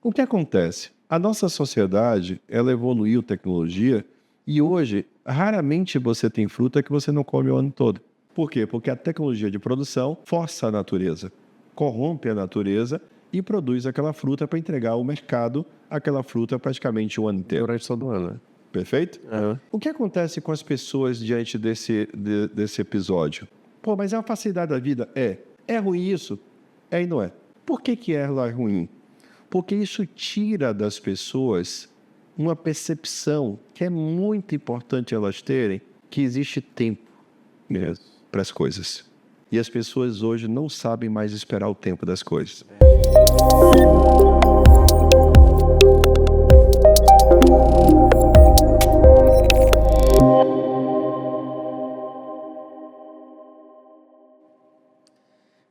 O que acontece? A nossa sociedade, ela evoluiu tecnologia e hoje, raramente você tem fruta que você não come o ano todo. Por quê? Porque a tecnologia de produção força a natureza, corrompe a natureza e produz aquela fruta para entregar ao mercado aquela fruta praticamente o ano inteiro. Durante todo ano, né? Perfeito? O que acontece com as pessoas diante desse episódio? Pô, mas é uma facilidade da vida? É. É ruim isso? É e não é. Por que ela é ruim? Porque isso tira das pessoas uma percepção que é muito importante elas terem, que existe tempo para as coisas. E as pessoas hoje não sabem mais esperar o tempo das coisas.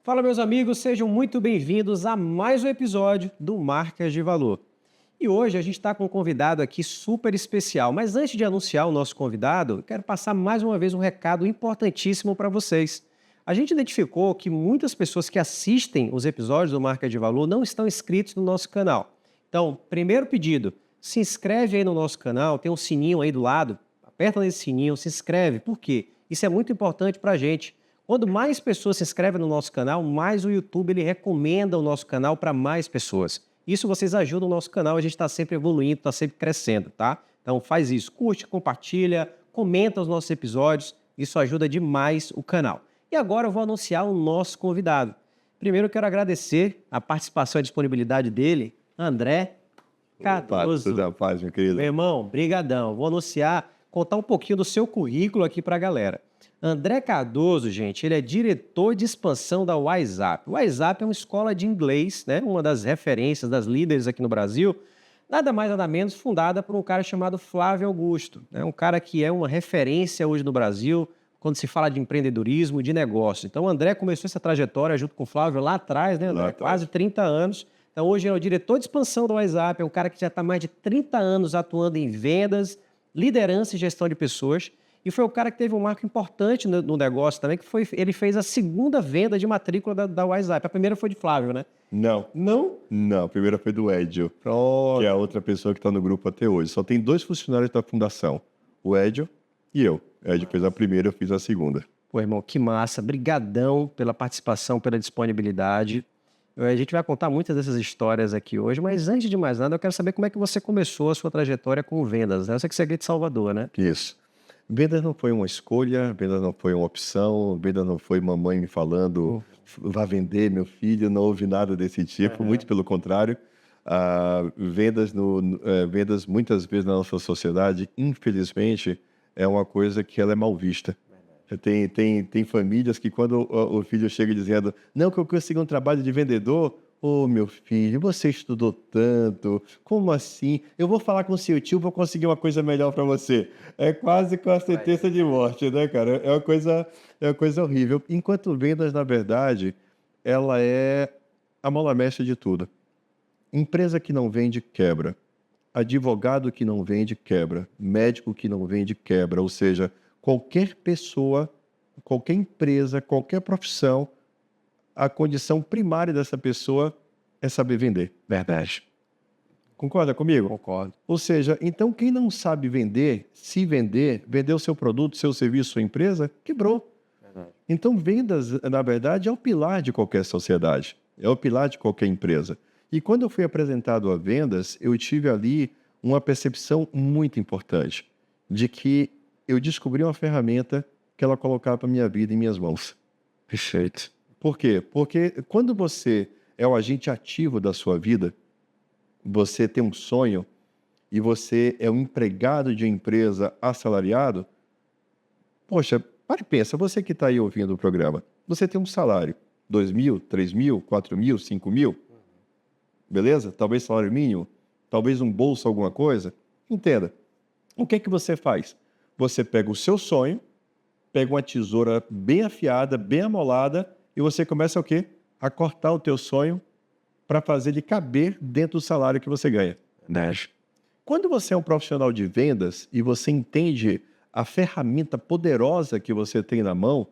Fala, meus amigos, sejam muito bem-vindos a mais um episódio do Marcas de Valor. E hoje a gente está com um convidado aqui super especial, mas antes de anunciar o nosso convidado, eu quero passar mais uma vez um recado importantíssimo para vocês. A gente identificou que muitas pessoas que assistem os episódios do Marcas de Valor não estão inscritos no nosso canal. Então, primeiro pedido, se inscreve aí no nosso canal, tem um sininho aí do lado, aperta nesse sininho, se inscreve. Por quê? Isso é muito importante para a gente. Quando mais pessoas se inscrevem no nosso canal, mais o YouTube ele recomenda o nosso canal para mais pessoas. Isso vocês ajudam o nosso canal, a gente está sempre evoluindo, está sempre crescendo, tá? Então faz isso, curte, compartilha, comenta os nossos episódios, isso ajuda demais o canal. E agora eu vou anunciar o nosso convidado. Primeiro eu quero agradecer a participação e a disponibilidade dele, André Cardoso. Tudo da paz, meu querido. Meu irmão, brigadão. Vou anunciar, contar um pouquinho do seu currículo aqui para a galera. André Cardoso, gente, ele é diretor de expansão da WhatsApp. O WhatsApp é uma escola de inglês, né? Uma das referências, das líderes aqui no Brasil. Nada mais, nada menos, fundada por um cara chamado Flávio Augusto. Né? Um cara que é uma referência hoje no Brasil, quando se fala de empreendedorismo, de negócio. Então, o André começou essa trajetória junto com o Flávio lá atrás, né, André? Quase 30 anos. Então, hoje é o diretor de expansão do WhatsApp, é um cara que já está mais de 30 anos atuando em vendas, liderança e gestão de pessoas. E foi o cara que teve um marco importante no negócio também, que foi ele fez a segunda venda de matrícula da WhatsApp. A primeira foi de Flávio, né? Não. Não? Não, a primeira foi do Edio, que é a outra pessoa que está no grupo até hoje. Só tem 2 funcionários da fundação, o Edio e eu. O Edio fez a primeira, eu fiz a segunda. Pô, irmão, que massa. Brigadão pela participação, pela disponibilidade. A gente vai contar muitas dessas histórias aqui hoje, mas antes de mais nada, eu quero saber como é que você começou a sua trajetória com vendas, né? Eu sei que você é aqui de Salvador, né? Isso. Vendas não foi uma escolha, vendas não foi uma opção, vendas não foi mamãe me falando, vá vender, meu filho, não houve nada desse tipo, muito pelo contrário. Vendas muitas vezes na nossa sociedade, infelizmente, é uma coisa que ela é mal vista. Tem famílias que quando o filho chega dizendo não, que eu consigo um trabalho de vendedor, ô meu filho, você estudou tanto, como assim? Eu vou falar com o seu tio, vou conseguir uma coisa melhor para você. É quase com a sentença de morte, né, cara? É uma coisa horrível. Enquanto vendas, na verdade, ela é a mola mestra de tudo. Empresa que não vende, quebra. Advogado que não vende, quebra. Médico que não vende, quebra. Ou seja, qualquer pessoa, qualquer empresa, qualquer profissão, a condição primária dessa pessoa é saber vender. Verdade. Concorda comigo? Concordo. Ou seja, então quem não sabe vender, se vender, vender o seu produto, seu serviço, sua empresa, quebrou. Verdade. Então vendas, na verdade, é o pilar de qualquer sociedade, é o pilar de qualquer empresa. E quando eu fui apresentado a vendas, eu tive ali uma percepção muito importante de que eu descobri uma ferramenta que ela colocava a minha vida em minhas mãos. Perfeito. Por quê? Porque quando você é o agente ativo da sua vida, você tem um sonho e você é um empregado de uma empresa assalariado, poxa, para e pensa, você que está aí ouvindo o programa, você tem um salário, 2 mil, 3 mil, 4 mil, 5 mil, beleza? Talvez salário mínimo, talvez um bolso, alguma coisa. Entenda, o que você faz? Você pega o seu sonho, pega uma tesoura bem afiada, bem amolada, e você começa o quê? A cortar o teu sonho para fazer ele caber dentro do salário que você ganha. Quando você é um profissional de vendas e você entende a ferramenta poderosa que você tem na mão,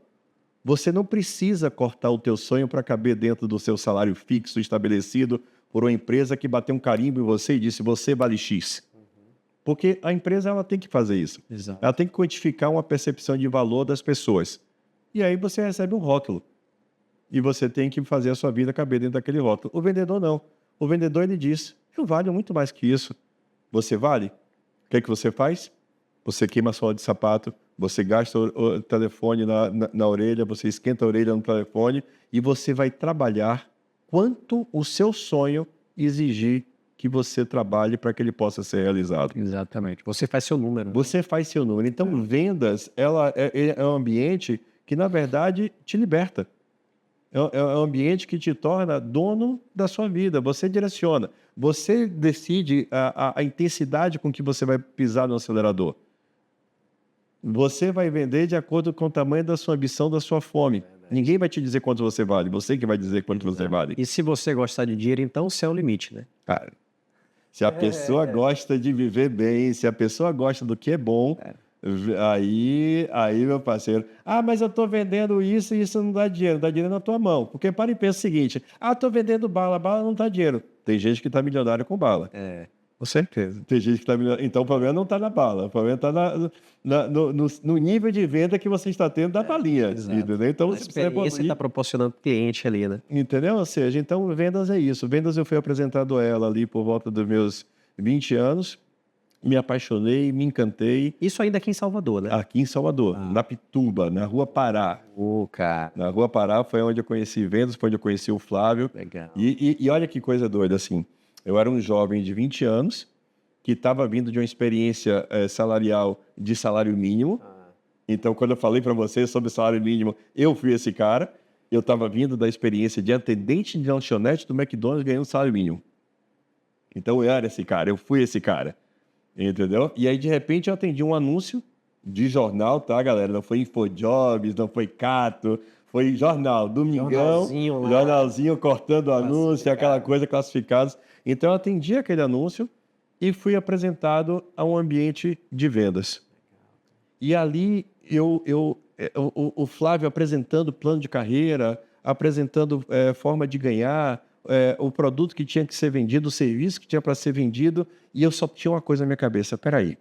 você não precisa cortar o teu sonho para caber dentro do seu salário fixo estabelecido, por uma empresa que bateu um carimbo em você e disse, você vale X. Porque a empresa ela tem que fazer isso. Exato. Ela tem que quantificar uma percepção de valor das pessoas. E aí você recebe um rótulo. E você tem que fazer a sua vida caber dentro daquele rótulo. O vendedor não. O vendedor ele diz, eu valho muito mais que isso. Você vale? O que você faz? Você queima a sola de sapato, você gasta o telefone na orelha, você esquenta a orelha no telefone e você vai trabalhar quanto o seu sonho exigir que você trabalhe para que ele possa ser realizado. Exatamente. Você faz seu número. Você faz seu número. Então, vendas ela é um ambiente que, na verdade, te liberta. É um ambiente que te torna dono da sua vida. Você direciona. Você decide a intensidade com que você vai pisar no acelerador. Você vai vender de acordo com o tamanho da sua ambição, da sua fome. Ninguém vai te dizer quanto você vale. Você que vai dizer quanto você vale. E se você gostar de dinheiro, então o céu é o limite, né? Cara, se a pessoa gosta de viver bem, se a pessoa gosta do que é bom, aí, meu parceiro, mas eu estou vendendo isso e isso não dá dinheiro na tua mão. Porque para e pensa o seguinte, estou vendendo bala não dá dinheiro. Tem gente que está milionário com bala. Com certeza. Tem gente que está milionário. Então o problema não está na bala, o problema está no nível de venda que você está tendo da balinha. Entendeu? Então, A experiência está proporcionando para o cliente ali, né? Entendeu? Ou seja, então vendas é isso. Vendas eu fui apresentado a ela ali por volta dos meus 20 anos. Me apaixonei, me encantei. Isso ainda aqui em Salvador, né? Aqui em Salvador, na Pituba, na Rua Pará. Cara. Na Rua Pará foi onde eu conheci vendas, foi onde eu conheci o Flávio. Legal. E olha que coisa doida, assim. Eu era um jovem de 20 anos que estava vindo de uma experiência salarial de salário mínimo. Então, quando eu falei para você sobre salário mínimo, eu fui esse cara. Eu estava vindo da experiência de atendente de lanchonete do McDonald's ganhando salário mínimo. Então, eu era esse cara, eu fui esse cara. Entendeu? E aí, de repente, eu atendi um anúncio de jornal, tá, galera? Não foi InfoJobs, não foi Cato, foi jornal, domingão, jornalzinho cortando o anúncio, aquela coisa classificados. Então, eu atendi aquele anúncio e fui apresentado a um ambiente de vendas. E ali, o Flávio apresentando plano de carreira, apresentando forma de ganhar, o produto que tinha que ser vendido, o serviço que tinha para ser vendido, e eu só tinha uma coisa na minha cabeça, peraí.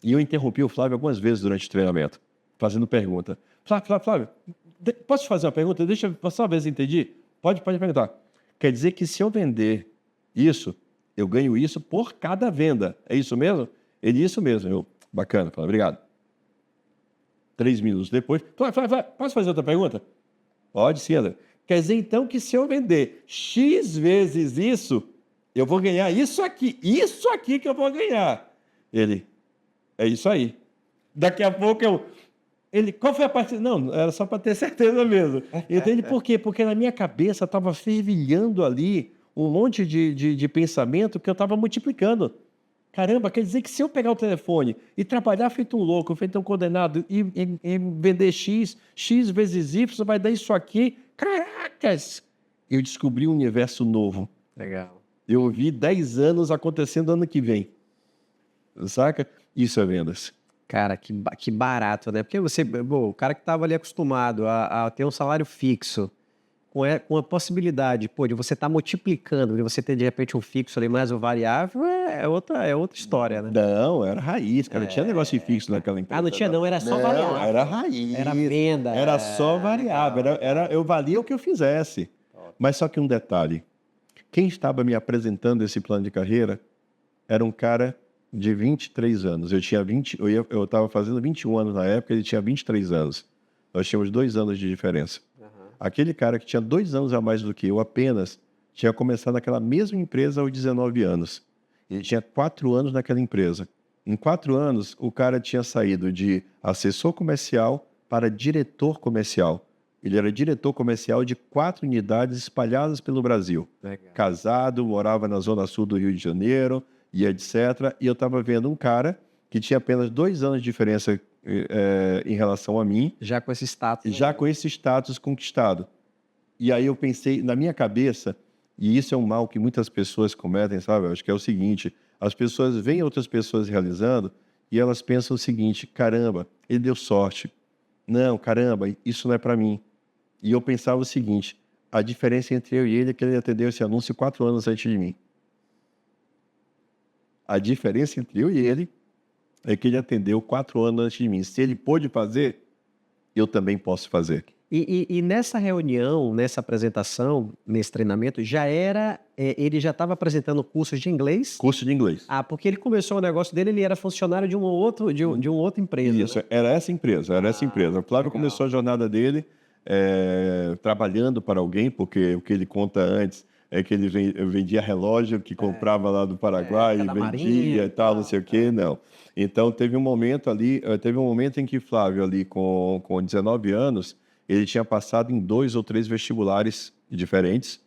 E eu interrompi o Flávio algumas vezes durante o treinamento, fazendo pergunta. Flávio, posso te fazer uma pergunta? Deixa eu passar uma vez, entendi? Pode perguntar. Quer dizer que se eu vender isso, eu ganho isso por cada venda. É isso mesmo? Ele, isso mesmo. Eu, bacana, Flávio, obrigado. 3 minutos depois, Flávio, posso fazer outra pergunta? Pode sim, André. Quer dizer, então, que se eu vender X vezes isso, eu vou ganhar isso aqui que eu vou ganhar. Ele, é isso aí. Daqui a pouco ele, qual foi a parte? Não, era só para ter certeza mesmo. Entende por quê? Porque na minha cabeça estava fervilhando ali um monte de pensamento que eu estava multiplicando. Caramba, quer dizer que se eu pegar o telefone e trabalhar feito um louco, feito um condenado, e vender X vezes Y, vai dar isso aqui. Caracas! Eu descobri um universo novo. Legal. Eu vi 10 anos acontecendo ano que vem. Saca? Isso é vendas. Cara, que barato, né? Porque o cara que estava ali acostumado a ter um salário fixo, com a possibilidade, de você estar multiplicando, de você ter de repente um fixo ali mais o variável, é outra história, né? Não, era raiz, cara. Não tinha negócio de fixo naquela empresa. Não tinha não, era só variável. Era raiz. Era venda. Era só variável. Eu valia o que eu fizesse. Mas só que um detalhe. Quem estava me apresentando esse plano de carreira era um cara de 23 anos. Eu estava fazendo 21 anos na época, ele tinha 23 anos. Nós tínhamos 2 anos de diferença. Aquele cara que tinha 2 anos a mais do que eu apenas, tinha começado naquela mesma empresa aos 19 anos. Ele tinha 4 anos naquela empresa. Em 4 anos, o cara tinha saído de assessor comercial para diretor comercial. Ele era diretor comercial de 4 unidades espalhadas pelo Brasil. Legal. Casado, morava na zona sul do Rio de Janeiro, e etc. E eu estava vendo um cara que tinha apenas 2 anos de diferença em relação a mim. Já com esse status. Já com esse status conquistado. E aí eu pensei, na minha cabeça, e isso é um mal que muitas pessoas cometem, sabe? Eu acho que é o seguinte, as pessoas veem outras pessoas realizando e elas pensam o seguinte, caramba, ele deu sorte. Não, caramba, isso não é para mim. E eu pensava o seguinte, A diferença entre eu e ele é que ele atendeu esse anúncio 4 anos antes de mim. A diferença entre eu e ele é que ele atendeu 4 anos antes de mim. Se ele pôde fazer, eu também posso fazer. E nessa reunião, nessa apresentação, nesse treinamento, ele já estava apresentando cursos de inglês? Curso de inglês. Ah, porque ele começou o negócio dele, ele era funcionário de uma outra empresa. Isso, Né? era essa empresa, era essa empresa. O Flávio legal. começou a jornada dele trabalhando para alguém, porque o que ele conta antes é que ele vendia relógio que comprava lá do Paraguai e da vendia Marinha e tal, não sei o quê, não. Então, teve um momento em que Flávio ali com 19 anos, ele tinha passado em 2 ou 3 vestibulares diferentes,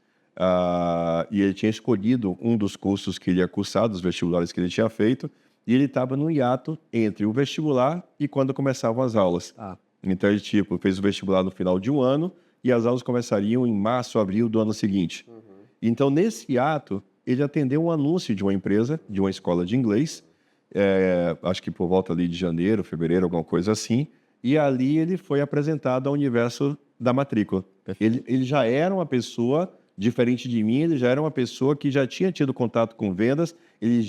e ele tinha escolhido um dos cursos que ele ia cursar, dos vestibulares que ele tinha feito, e ele estava no hiato entre o vestibular e quando começavam as aulas. Ah. Então, ele fez o vestibular no final de um ano e as aulas começariam em março, abril do ano seguinte. Então, nesse hiato, ele atendeu um anúncio de uma empresa, de uma escola de inglês, acho que por volta ali de janeiro, fevereiro, alguma coisa assim, e ali ele foi apresentado ao universo da matrícula. Ele já era uma pessoa diferente de mim, ele já era uma pessoa que já tinha tido contato com vendas, ele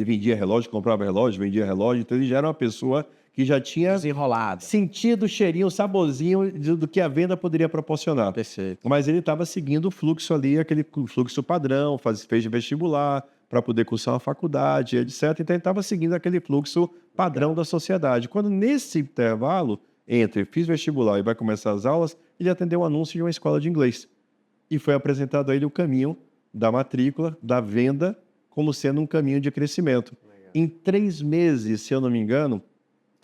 vendia relógio, comprava relógio, vendia relógio, então ele já era uma pessoa que já tinha Desenrolado. sentido o cheirinho, o saborzinho do que a venda poderia proporcionar. Perfeito. Mas ele estava seguindo o fluxo ali, aquele fluxo padrão, fez vestibular para poder cursar uma faculdade, etc. Então ele estava seguindo aquele fluxo padrão da sociedade. Quando nesse intervalo, entre fiz vestibular e vai começar as aulas, ele atendeu um anúncio de uma escola de inglês. E foi apresentado a ele o caminho da matrícula, da venda, como sendo um caminho de crescimento. Legal. Em 3 meses, se eu não me engano,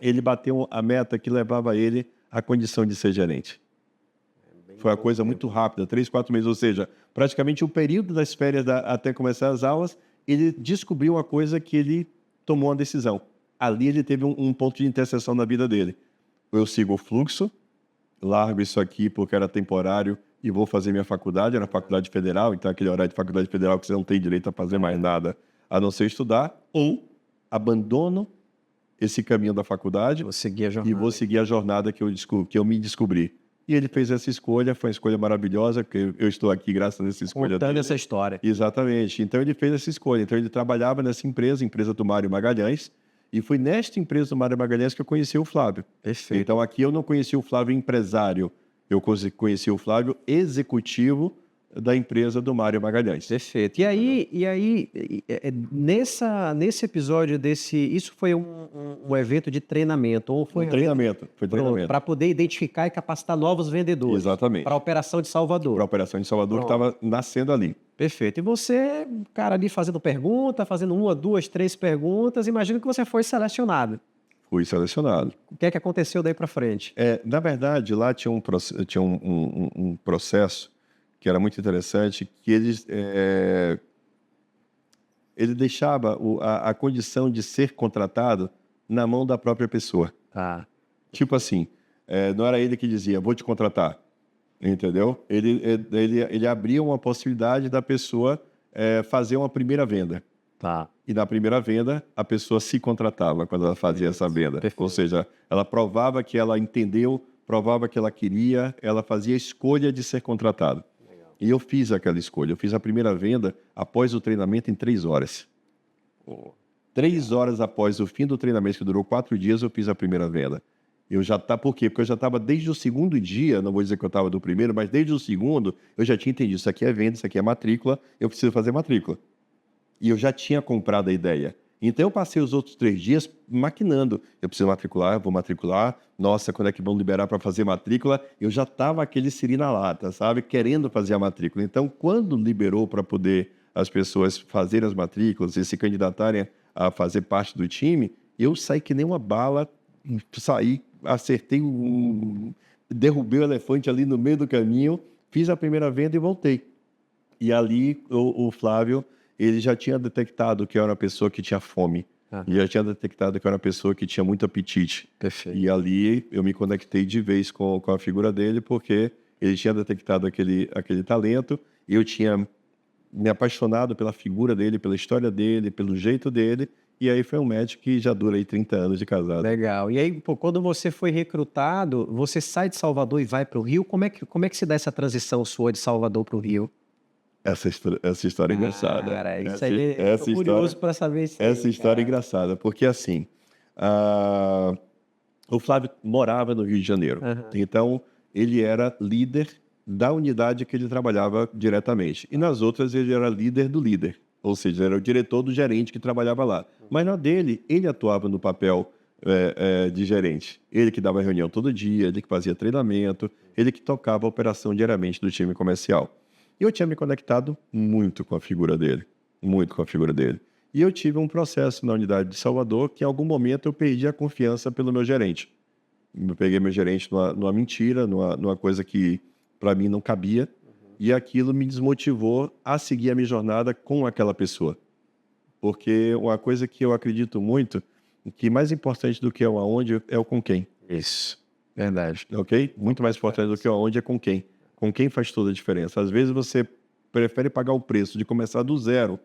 ele bateu a meta que levava ele à condição de ser gerente. Foi uma coisa muito rápida, 3, 4 meses, ou seja, praticamente o período das férias até começar as aulas, ele descobriu uma coisa que ele tomou uma decisão. Ali ele teve um ponto de interseção na vida dele. Eu sigo o fluxo, largo isso aqui porque era temporário e vou fazer minha faculdade, era faculdade federal, então aquele horário de faculdade federal que você não tem direito a fazer mais nada a não ser estudar, ou abandono esse caminho da faculdade e vou seguir a jornada que eu me descobri. E ele fez essa escolha, foi uma escolha maravilhosa, porque eu estou aqui graças a essa escolha contando dele. essa história. Exatamente. Então ele fez essa escolha. Então ele trabalhava nessa empresa do Mário Magalhães, e foi nesta empresa do Mário Magalhães que eu conheci o Flávio. Perfeito. Então aqui eu não conheci o Flávio empresário, eu conheci o Flávio executivo da empresa do Mário Magalhães. Perfeito. E aí nesse episódio isso foi um evento de treinamento ou foi Treinamento. para poder identificar e capacitar novos vendedores. Exatamente. Para a operação de Salvador. Para a operação de Salvador, que estava nascendo ali. Perfeito. E você, cara, ali fazendo pergunta, fazendo 1, 2, 3 perguntas, imagino que você foi selecionado. Fui selecionado. O que é que aconteceu daí para frente? Na verdade, lá tinha um processo que era muito interessante, que ele deixava a condição de ser contratado na mão da própria pessoa. Ah. Tipo assim, não era ele que dizia, vou te contratar, entendeu? Ele abria uma possibilidade da pessoa fazer uma primeira venda. Tá. E na primeira venda, a pessoa se contratava quando ela fazia essa venda. Perfeito. Ou seja, ela provava que ela entendeu, provava que ela queria, ela fazia a escolha de ser contratado. E eu fiz aquela escolha. Eu fiz a primeira venda após o treinamento em 3 horas. 3 horas após o fim do treinamento, que durou 4 dias, eu fiz a primeira venda. Por quê? Porque eu já estava desde o segundo dia, não vou dizer que eu estava do primeiro, mas desde o segundo, eu já tinha entendido, isso aqui é venda, isso aqui é matrícula, eu preciso fazer matrícula. E eu já tinha comprado a ideia. Então eu passei os outros 3 dias maquinando. Eu preciso matricular, vou matricular. Nossa, quando é que vão liberar para fazer matrícula? Eu já estava aquele siri na lata, sabe? Querendo fazer a matrícula. Então, quando liberou para poder as pessoas fazerem as matrículas e se candidatarem a fazer parte do time, eu saí que nem uma bala, derrubei o elefante ali no meio do caminho, fiz a primeira venda e voltei. E ali o Flávio, ele já tinha detectado que eu era uma pessoa que tinha fome. Ele já tinha detectado que eu era uma pessoa que tinha muito apetite. Perfeito. E ali eu me conectei de vez com a figura dele, porque ele tinha detectado aquele talento. Eu tinha me apaixonado pela figura dele, pela história dele, pelo jeito dele. E aí foi um match que já dura aí 30 anos de casado. Legal. E aí, pô, quando você foi recrutado, você sai de Salvador e vai para o Rio? Como é que se dá essa transição sua de Salvador para o Rio? Essa história é engraçada. Cara, isso Essa, aí, eu tô essa história, curioso para saber isso essa aí, história é cara. engraçada, porque assim, ah, o Flávio morava no Rio de Janeiro. Aham. Então, ele era líder da unidade que ele trabalhava diretamente. E nas outras, ele era líder do líder. Ou seja, era o diretor do gerente que trabalhava lá. Mas na dele, ele atuava no papel de gerente. Ele que dava reunião todo dia, ele que fazia treinamento, ele que tocava a operação diariamente do time comercial. E eu tinha me conectado muito com a figura dele. Muito com a figura dele. E eu tive um processo na unidade de Salvador que, em algum momento, eu perdi a confiança pelo meu gerente. Eu peguei meu gerente numa mentira, numa coisa que para mim não cabia, e aquilo me desmotivou a seguir a minha jornada com aquela pessoa. Porque uma coisa que eu acredito muito, que mais importante do que o aonde é o com quem, Isso, verdade. ok? Muito mais importante do que o aonde é com quem. Com quem faz toda a diferença. Às vezes você prefere pagar o preço de começar do zero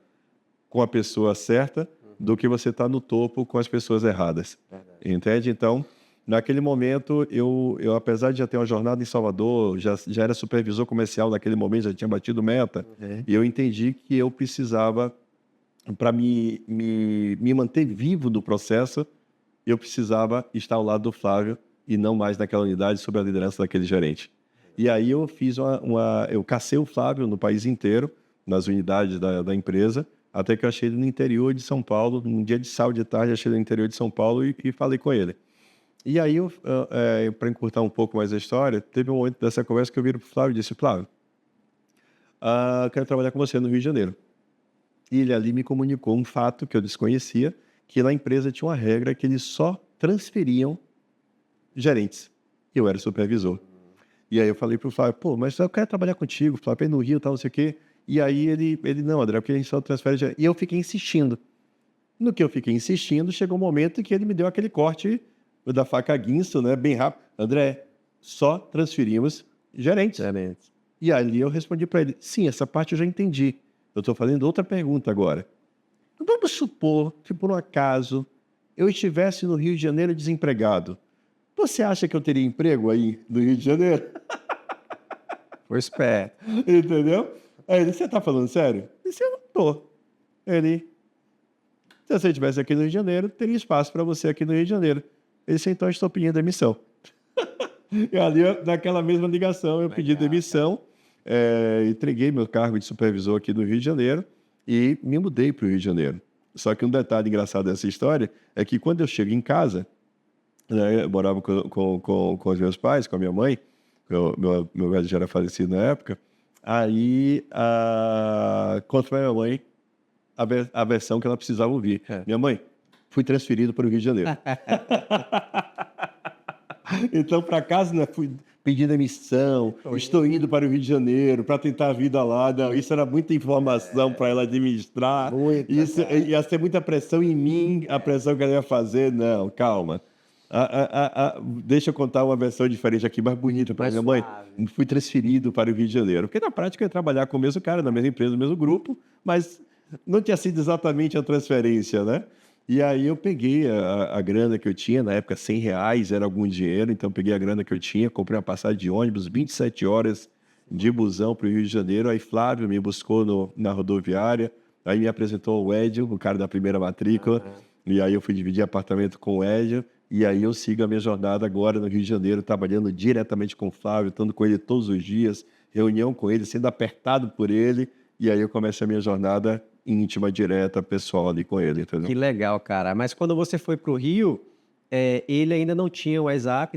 com a pessoa certa do que você estar no topo com as pessoas erradas. Entende? Então, naquele momento, eu apesar de já ter uma jornada em Salvador, já era supervisor comercial naquele momento, já tinha batido meta, e eu entendi que eu precisava, para me manter vivo do processo, eu precisava estar ao lado do Flávio e não mais naquela unidade sob a liderança daquele gerente. E aí eu fiz eu cacei o Flávio no país inteiro, nas unidades da empresa, até que eu achei ele no interior de São Paulo, num dia de sábado de tarde, achei ele no interior de São Paulo e falei com ele. E aí, para encurtar um pouco mais a história, teve um momento dessa conversa que eu viro para o Flávio e disse: Flávio, quero trabalhar com você no Rio de Janeiro. E ele ali me comunicou um fato que eu desconhecia, que na empresa tinha uma regra que eles só transferiam gerentes. Eu era supervisor. E aí eu falei para o Flávio: pô, mas eu quero trabalhar contigo, Flávio, no Rio, tal, não sei o quê. E aí ele não, André, porque a gente só transfere gerente. E eu fiquei insistindo. No que eu fiquei insistindo, chegou um momento que ele me deu aquele corte da faca guinso, né, bem rápido. André, só transferimos gerentes. Excelente. E ali eu respondi para ele: sim, essa parte eu já entendi. Eu estou fazendo outra pergunta agora. Vamos supor que, por um acaso, eu estivesse no Rio de Janeiro desempregado. Você acha que eu teria emprego aí no Rio de Janeiro? Foi esperto. Entendeu? Aí ele: você está falando sério? Eu disse: eu não estou. Ele: se você estivesse aqui no Rio de Janeiro, teria espaço para você aqui no Rio de Janeiro. Ele disse: então estou pedindo demissão. E ali, naquela mesma ligação, eu pedi demissão, entreguei meu cargo de supervisor aqui no Rio de Janeiro e me mudei para o Rio de Janeiro. Só que um detalhe engraçado dessa história é que quando eu chego em casa, né, eu morava com os meus pais, com a minha mãe, meu velho já era falecido na época, aí conto para minha mãe a versão que ela precisava ouvir. Minha mãe, fui transferido para o Rio de Janeiro. Então, para casa, né, fui pedir demissão, estou indo para o Rio de Janeiro para tentar a vida lá. Não, isso era muita informação para ela administrar. Isso ia ser muita pressão em mim, a pressão que ela ia fazer. Não, calma. Deixa eu contar uma versão diferente aqui, mais bonita para minha mãe. Fui transferido para o Rio de Janeiro. Porque na prática eu ia trabalhar com o mesmo cara, na mesma empresa, no mesmo grupo, mas não tinha sido exatamente a transferência, né? E aí eu peguei a grana que eu tinha, na época R$100 era algum dinheiro, então peguei a grana que eu tinha, comprei uma passagem de ônibus, 27 horas de busão para o Rio de Janeiro, aí Flávio me buscou na rodoviária, aí me apresentou o Edio, o cara da primeira matrícula, e aí eu fui dividir apartamento com o Edio, e aí eu sigo a minha jornada agora no Rio de Janeiro, trabalhando diretamente com o Flávio, estando com ele todos os dias, reunião com ele, sendo apertado por ele, e aí eu começo a minha jornada íntima, direta, pessoal ali com ele, entendeu? Que legal, cara. Mas quando você foi para o Rio, ele ainda não tinha o WhatsApp,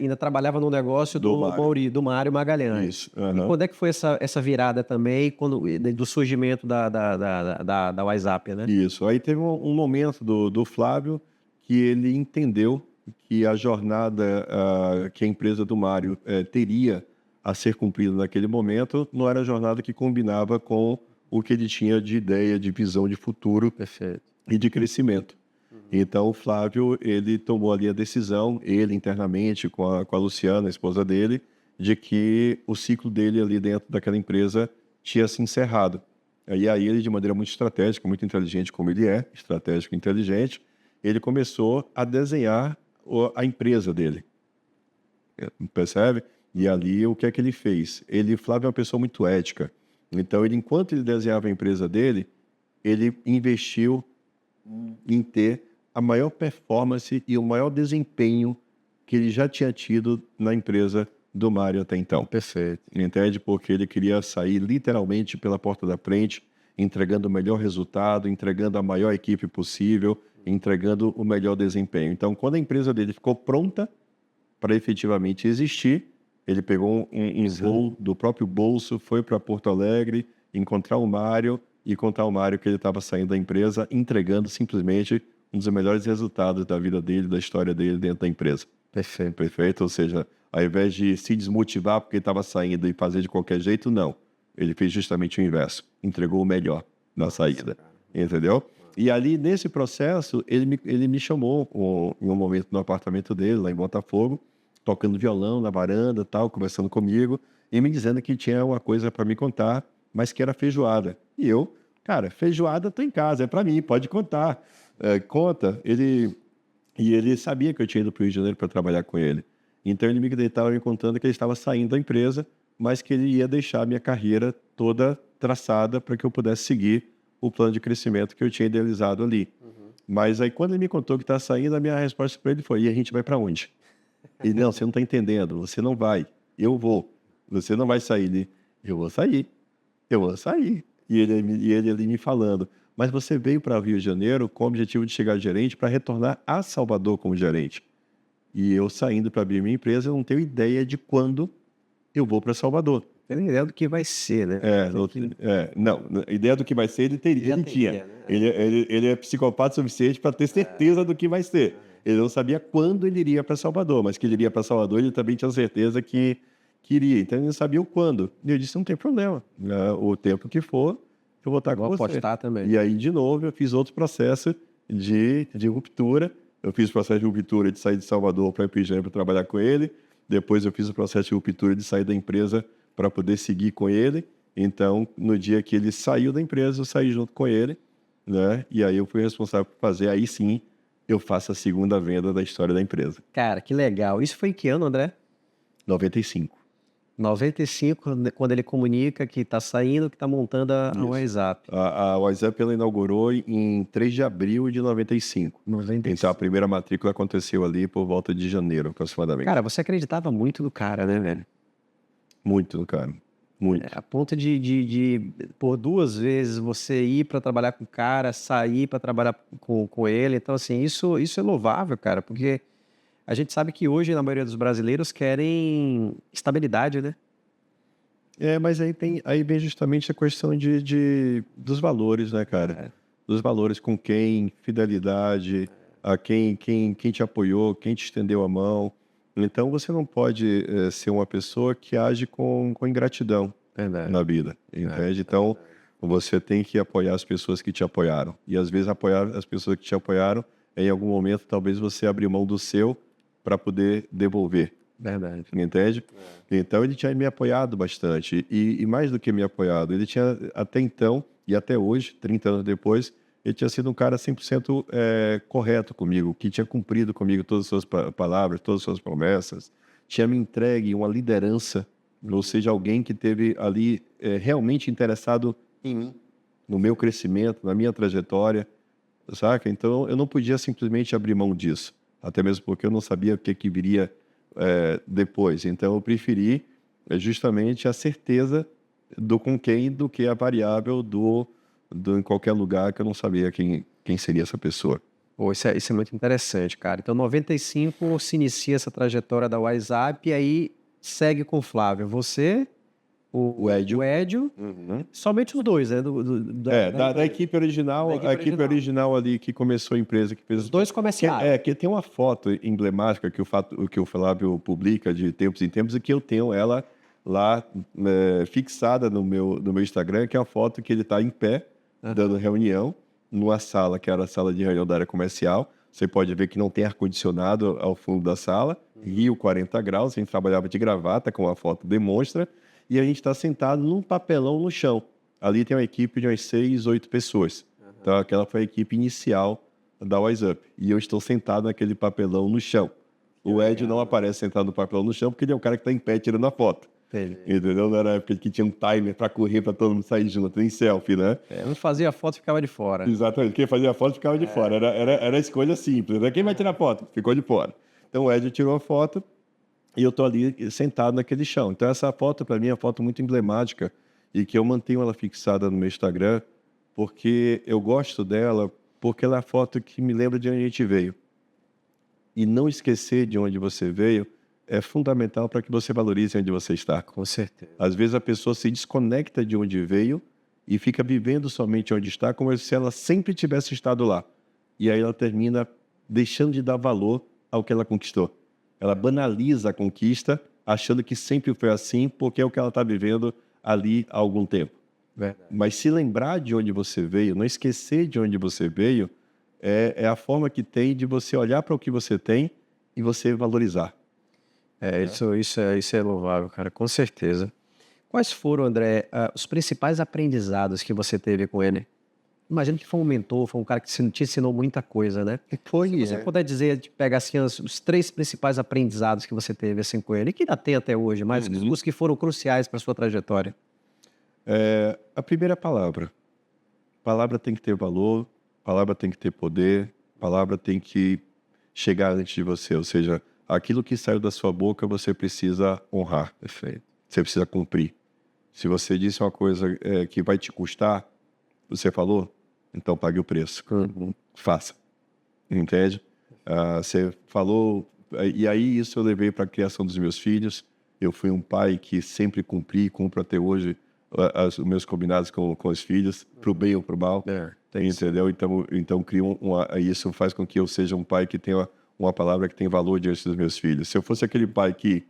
ainda trabalhava no negócio do Mário Magalhães. Isso. E quando é que foi essa virada também, do surgimento da WhatsApp, né? Isso. Aí teve um momento do Flávio que ele entendeu que a jornada que a empresa do Mário teria a ser cumprida naquele momento não era a jornada que combinava com o que ele tinha de ideia, de visão de futuro. Perfeito. E de crescimento. Então, o Flávio, ele tomou ali a decisão, ele internamente, com a Luciana, a esposa dele, de que o ciclo dele ali dentro daquela empresa tinha se encerrado. E aí ele, de maneira muito estratégica, muito inteligente como ele é, estratégico e inteligente, ele começou a desenhar a empresa dele. Percebe? E ali, o que é que ele fez? Flávio é uma pessoa muito ética. Então, enquanto ele desenhava a empresa dele, ele investiu em ter a maior performance e o maior desempenho que ele já tinha tido na empresa do Mário até então. Perfeito. Entende? Porque ele queria sair literalmente pela porta da frente, entregando o melhor resultado, entregando a maior equipe possível, entregando o melhor desempenho. Então, quando a empresa dele ficou pronta para efetivamente existir, ele pegou um voo do próprio bolso, foi para Porto Alegre, encontrar o Mário e contar ao Mário que ele estava saindo da empresa, entregando simplesmente um dos melhores resultados da vida dele, da história dele dentro da empresa. Perfeito. Perfeito? Ou seja, ao invés de se desmotivar porque ele estava saindo e fazer de qualquer jeito, não. Ele fez justamente o inverso. Entregou o melhor na saída. Entendeu? E ali, nesse processo, ele me chamou em um momento no apartamento dele, lá em Botafogo, tocando violão na varanda, tal, conversando comigo, e me dizendo que tinha uma coisa para me contar, mas que era feijoada. E eu, cara, feijoada tô em casa, é para mim, pode contar. Conta. E ele sabia que eu tinha ido para o Rio de Janeiro para trabalhar com ele. Então ele estava me contando que ele estava saindo da empresa, mas que ele ia deixar a minha carreira toda traçada para que eu pudesse seguir o plano de crescimento que eu tinha idealizado ali. Mas aí quando ele me contou que está saindo, a minha resposta para ele foi: e a gente vai para onde? Ele: não, você não está entendendo, você não vai, eu vou. Você não vai sair. Ele: eu vou sair. E ele ali me falando: mas você veio para o Rio de Janeiro com o objetivo de chegar gerente para retornar a Salvador como gerente. E eu saindo para abrir minha empresa, eu não tenho ideia de quando eu vou para Salvador. Tem ideia do que vai ser, né? Não, a ideia do que vai ser ele tinha. Né? Ele é psicopata o suficiente para ter certeza do que vai ser. Ele não sabia quando ele iria para Salvador, mas que ele iria para Salvador, ele também tinha certeza que iria. Então ele não sabia o quando. E eu disse: não tem problema. O tempo que for, eu vou estar com você. Vou apostar também. E aí, de novo, eu fiz outro processo de ruptura. Eu fiz o processo de ruptura de sair de Salvador para ir para o Rio de Janeiro para trabalhar com ele. Depois eu fiz o processo de ruptura de sair da empresa para poder seguir com ele. Então, no dia que ele saiu da empresa, eu saí junto com ele, né? E aí eu fui responsável por fazer, aí sim, eu faço a segunda venda da história da empresa. Cara, que legal. Isso foi em que ano, André? 95. 95, quando ele comunica que está saindo, que está montando a WhatsApp. A WhatsApp ela inaugurou em 3 de abril de 95. 95. Então a primeira matrícula aconteceu ali por volta de janeiro, aproximadamente. Cara, você acreditava muito no cara, né, velho? Muito, cara. Muito. A ponto de por 2 vezes você ir para trabalhar com o cara, sair para trabalhar com ele. Então, assim, isso é louvável, cara, porque a gente sabe que hoje, na maioria dos brasileiros, querem estabilidade, né? Mas aí vem justamente a questão dos valores, né, cara? Dos valores com quem, fidelidade, a quem te apoiou, quem te estendeu a mão. Então, você não pode ser uma pessoa que age com ingratidão na vida, entende? Então, você tem que apoiar as pessoas que te apoiaram. E, às vezes, apoiar as pessoas que te apoiaram, em algum momento, talvez você abrir mão do seu para poder devolver. Verdade. Entende? Então, ele tinha me apoiado bastante. E mais do que me apoiado, ele tinha, até então, e até hoje, 30 anos depois, ele tinha sido um cara 100% correto comigo, que tinha cumprido comigo todas as suas palavras, todas as suas promessas, tinha me entregue uma liderança, ou seja, alguém que teve ali realmente interessado em mim, no meu crescimento, na minha trajetória, saca? Então, eu não podia simplesmente abrir mão disso, até mesmo porque eu não sabia o que viria depois. Então, eu preferi justamente a certeza do com quem, do que a variável em qualquer lugar que eu não sabia quem seria essa pessoa. Pô, isso é muito interessante, cara. Então, em 95 se inicia essa trajetória da WhatsApp e aí segue com o Flávio. Você, o Edio, somente os dois, né? Da equipe original, a equipe original ali que começou a empresa. Que fez os dois comerciais. Que tem uma foto emblemática que o Flávio publica de tempos em tempos e que eu tenho ela lá fixada no meu Instagram, que é a foto que ele está em pé, dando reunião, numa sala, que era a sala de reunião da área comercial. Você pode ver que não tem ar-condicionado ao fundo da sala, Rio 40 graus, a gente trabalhava de gravata, como a foto demonstra, e a gente está sentado num papelão no chão. Ali tem uma equipe de umas 6, 8 pessoas. Então, aquela foi a equipe inicial da WiseUp. E eu estou sentado naquele papelão no chão. O Ed não aparece sentado no papelão no chão porque ele é o cara que está em pé tirando a foto. Entendeu? Não era a época que tinha um timer para correr, para todo mundo sair junto, nem selfie, né? Eu não fazia foto e ficava de fora. Exatamente. Quem fazia a foto ficava de fora. Era a escolha simples, né? Quem vai tirar foto? Ficou de fora. Então o Ed tirou a foto e eu estou ali sentado naquele chão. Então essa foto, para mim, é uma foto muito emblemática e que eu mantenho ela fixada no meu Instagram porque eu gosto dela, porque ela é a foto que me lembra de onde a gente veio. E não esquecer de onde você veio é fundamental para que você valorize onde você está. Com certeza. Às vezes a pessoa se desconecta de onde veio e fica vivendo somente onde está, como se ela sempre tivesse estado lá. E aí ela termina deixando de dar valor ao que ela conquistou. Ela banaliza a conquista, achando que sempre foi assim, porque é o que ela está vivendo ali há algum tempo. Verdade. Mas se lembrar de onde você veio, não esquecer de onde você veio, é a forma que tem de você olhar para o que você tem e você valorizar. Isso é louvável, cara, com certeza. Quais foram, André, os principais aprendizados que você teve com ele? Imagino que foi um mentor, foi um cara que te ensinou muita coisa, né? Se você puder dizer, pegar assim, os 3 principais aprendizados que você teve assim com ele, que ainda tem até hoje, mas os que foram cruciais para sua trajetória. A primeira palavra. Palavra tem que ter valor, palavra tem que ter poder, palavra tem que chegar antes de você. Ou seja, aquilo que saiu da sua boca você precisa honrar. Perfeito. Você precisa cumprir. Se você disse uma coisa que vai te custar, você falou, então pague o preço. Faça. Entende? Você falou, e aí isso eu levei para a criação dos meus filhos. Eu fui um pai que sempre cumpro até hoje os meus combinados com os filhos, para o bem ou para o mal. Entendeu? Então isso faz com que eu seja um pai que tenha uma palavra que tem valor diante dos meus filhos. Se eu fosse aquele pai que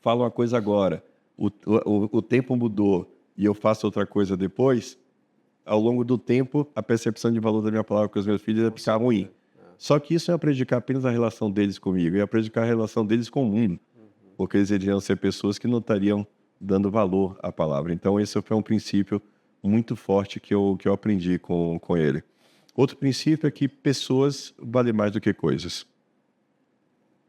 fala uma coisa agora, o tempo mudou e eu faço outra coisa depois, ao longo do tempo, a percepção de valor da minha palavra com os meus filhos ia ficar ruim. Só que isso não ia prejudicar apenas a relação deles comigo, ia prejudicar a relação deles com o mundo, porque eles iriam ser pessoas que não estariam dando valor à palavra. Então, esse foi um princípio muito forte que eu aprendi com ele. Outro princípio é que pessoas valem mais do que coisas.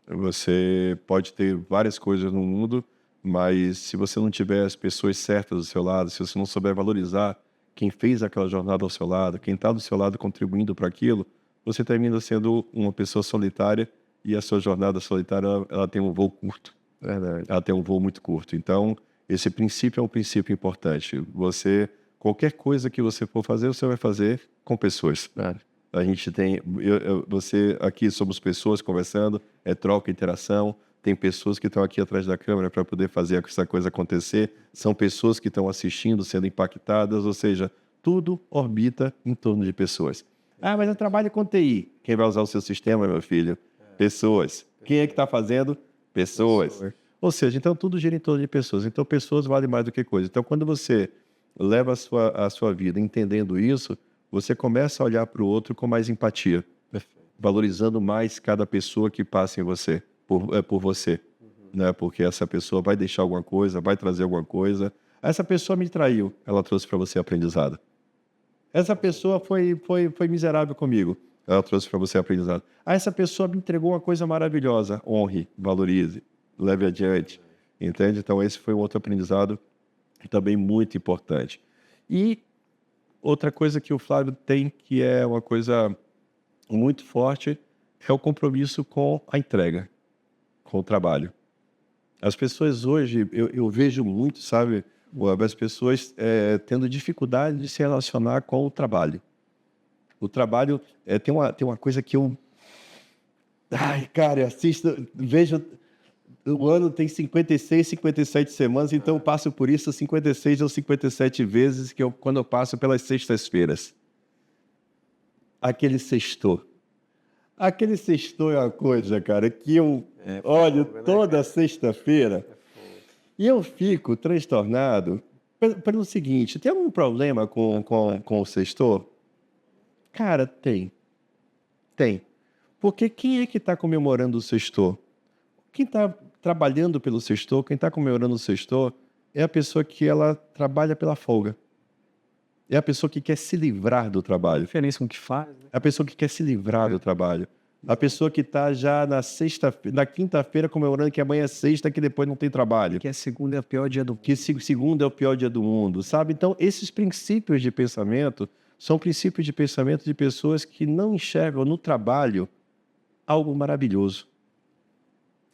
Você pode ter várias coisas no mundo, mas se você não tiver as pessoas certas do seu lado, se você não souber valorizar quem fez aquela jornada ao seu lado, quem está do seu lado contribuindo para aquilo, você termina sendo uma pessoa solitária e a sua jornada solitária ela tem um voo curto. Verdade. Ela tem um voo muito curto. Então, esse princípio é um princípio importante. Qualquer coisa que você for fazer, você vai fazer com pessoas. A gente tem, você aqui somos pessoas conversando, troca, interação. Tem pessoas que estão aqui atrás da câmera para poder fazer essa coisa acontecer. São pessoas que estão assistindo, sendo impactadas. Ou seja, tudo orbita em torno de pessoas. Mas eu trabalho com TI. Quem vai usar o seu sistema, meu filho? Pessoas. Quem é que está fazendo? Pessoas. Ou seja, então tudo gira em torno de pessoas. Então pessoas valem mais do que coisas. Então quando você leva a sua vida entendendo isso, você começa a olhar para o outro com mais empatia, valorizando mais cada pessoa que passa em você, por você, né? Porque essa pessoa vai deixar alguma coisa, vai trazer alguma coisa. Essa pessoa me traiu, ela trouxe para você aprendizado. Essa pessoa foi miserável comigo, ela trouxe para você aprendizado. Essa pessoa me entregou uma coisa maravilhosa, honre, valorize, leve adiante, entende? Então esse foi um outro aprendizado também muito importante. E outra coisa que o Flávio tem, que é uma coisa muito forte, é o compromisso com a entrega, com o trabalho. As pessoas hoje, eu vejo muito, sabe, as pessoas tendo dificuldade de se relacionar com o trabalho. O trabalho tem uma coisa que eu... Ai, cara, eu assisto, vejo... O ano tem 56, 57 semanas, então eu passo por isso 56 ou 57 vezes quando eu passo pelas sextas-feiras. Aquele sextou. Aquele sextou é uma coisa, cara, que eu olho toda sexta-feira e eu fico transtornado pelo seguinte: tem algum problema com o sextou? Cara, tem. Tem. Porque quem é que está comemorando o sextou? Quem está trabalhando pelo sextou, quem está comemorando o sextou, é a pessoa que ela trabalha pela folga. é a pessoa que quer se livrar do trabalho. Diferença com o que faz, né? É a pessoa que quer se livrar do trabalho. A pessoa que está já na quinta-feira comemorando que amanhã é sexta, que depois não tem trabalho. Que a segunda é o pior dia do Que segunda é o pior dia do mundo, sabe? Então, esses princípios de pensamento são princípios de pensamento de pessoas que não enxergam no trabalho algo maravilhoso,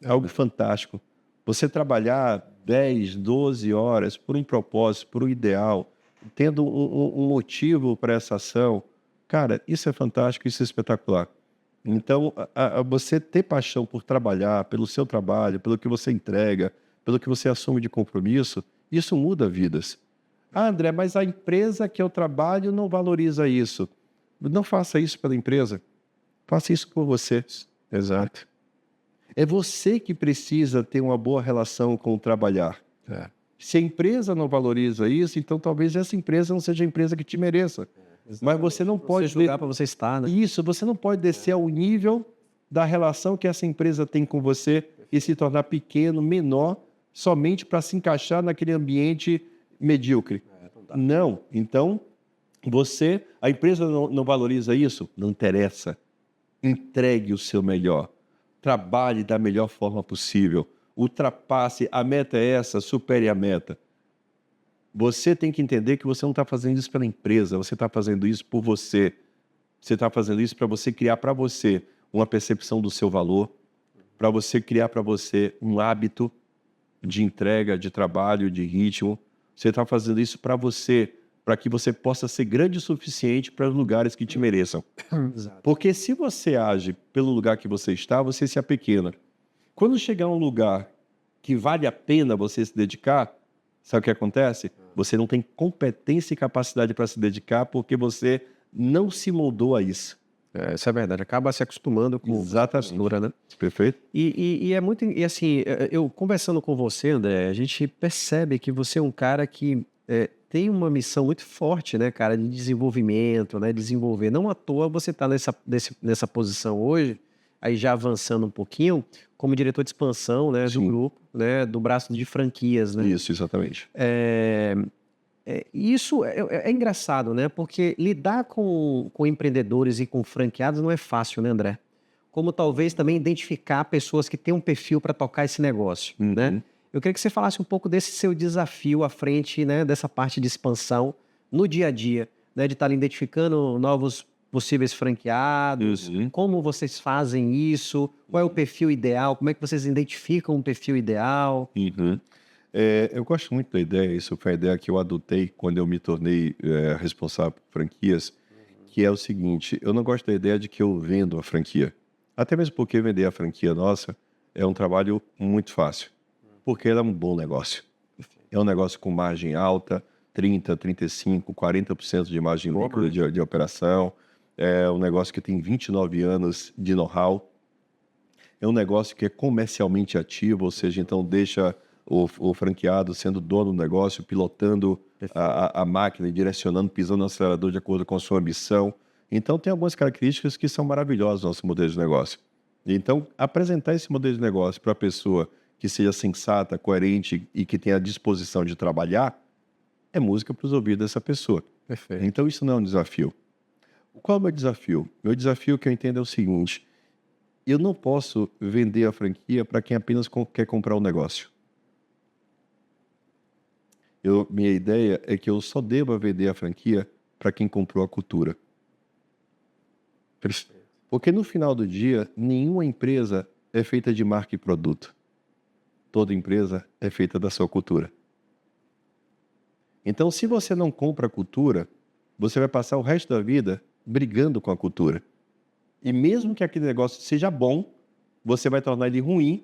algo fantástico. Você trabalhar 10, 12 horas por um propósito, por um ideal, tendo um motivo para essa ação, cara, isso é fantástico, isso é espetacular. Então, você ter paixão por trabalhar, pelo seu trabalho, pelo que você entrega, pelo que você assume de compromisso, isso muda vidas. Ah, André, mas a empresa que eu trabalho não valoriza isso. Não faça isso pela empresa. Faça isso por você. Exato. É você que precisa ter uma boa relação com o trabalhar. Se a empresa não valoriza isso, então talvez essa empresa não seja a empresa que te mereça. Mas você não pode julgar para você estar, né? Isso, você não pode descer ao nível da relação que essa empresa tem com você e se tornar pequeno, menor, somente para se encaixar naquele ambiente medíocre. Não. Então, a empresa não valoriza isso? Não interessa. Entregue o seu melhor. Trabalhe da melhor forma possível. Ultrapasse, a meta é essa, supere a meta. Você tem que entender que você não está fazendo isso pela empresa, você está fazendo isso por você. Você está fazendo isso para você criar para você uma percepção do seu valor, para você criar para você um hábito de entrega, de trabalho, de ritmo. Você está fazendo isso para você, para que você possa ser grande o suficiente para os lugares que te mereçam. Porque se você age pelo lugar que você está, você se apequena. Quando chegar a um lugar que vale a pena você se dedicar, sabe o que acontece? Você não tem competência e capacidade para se dedicar porque você não se moldou a isso. Isso é verdade. Acaba se acostumando com a postura, né? Perfeito? E é muito... E assim, eu conversando com você, André, a gente percebe que você é um cara que tem uma missão muito forte, né, cara, de desenvolvimento, né? Desenvolver. Não à toa você está nessa posição hoje, aí já avançando um pouquinho, como diretor de expansão, né, do grupo, né, do braço de franquias, né? Isso, exatamente. Isso é engraçado, né? Porque lidar com empreendedores e com franqueados não é fácil, né, André? Como talvez também identificar pessoas que têm um perfil para tocar esse negócio, né? Eu queria que você falasse um pouco desse seu desafio à frente, né, dessa parte de expansão no dia a dia, né, de estar identificando novos possíveis franqueados, como vocês fazem isso, qual é o perfil ideal, como é que vocês identificam um perfil ideal? Eu gosto muito da ideia, isso foi a ideia que eu adotei quando eu me tornei responsável por franquias, que é o seguinte, eu não gosto da ideia de que eu vendo a franquia. Até mesmo porque vender a franquia nossa é um trabalho muito fácil, porque ela é um bom negócio. É um negócio com margem alta, 30%, 35%, 40% de margem líquida de operação. É um negócio que tem 29 anos de know-how. É um negócio que é comercialmente ativo, ou seja, então deixa o franqueado sendo dono do negócio, pilotando a máquina e direcionando, pisando no acelerador de acordo com a sua ambição. Então, tem algumas características que são maravilhosas no nosso modelo de negócio. Então, apresentar esse modelo de negócio para a pessoa que seja sensata, coerente e que tenha a disposição de trabalhar, é música para os ouvidos dessa pessoa. Perfeito. Então, isso não é um desafio. Qual é o meu desafio? Meu desafio que eu entendo é o seguinte: eu não posso vender a franquia para quem apenas quer comprar o negócio. Minha ideia é que eu só deva vender a franquia para quem comprou a cultura. Porque no final do dia, nenhuma empresa é feita de marca e produto. Toda empresa é feita da sua cultura. Então, se você não compra a cultura, você vai passar o resto da vida brigando com a cultura. E mesmo que aquele negócio seja bom, você vai tornar ele ruim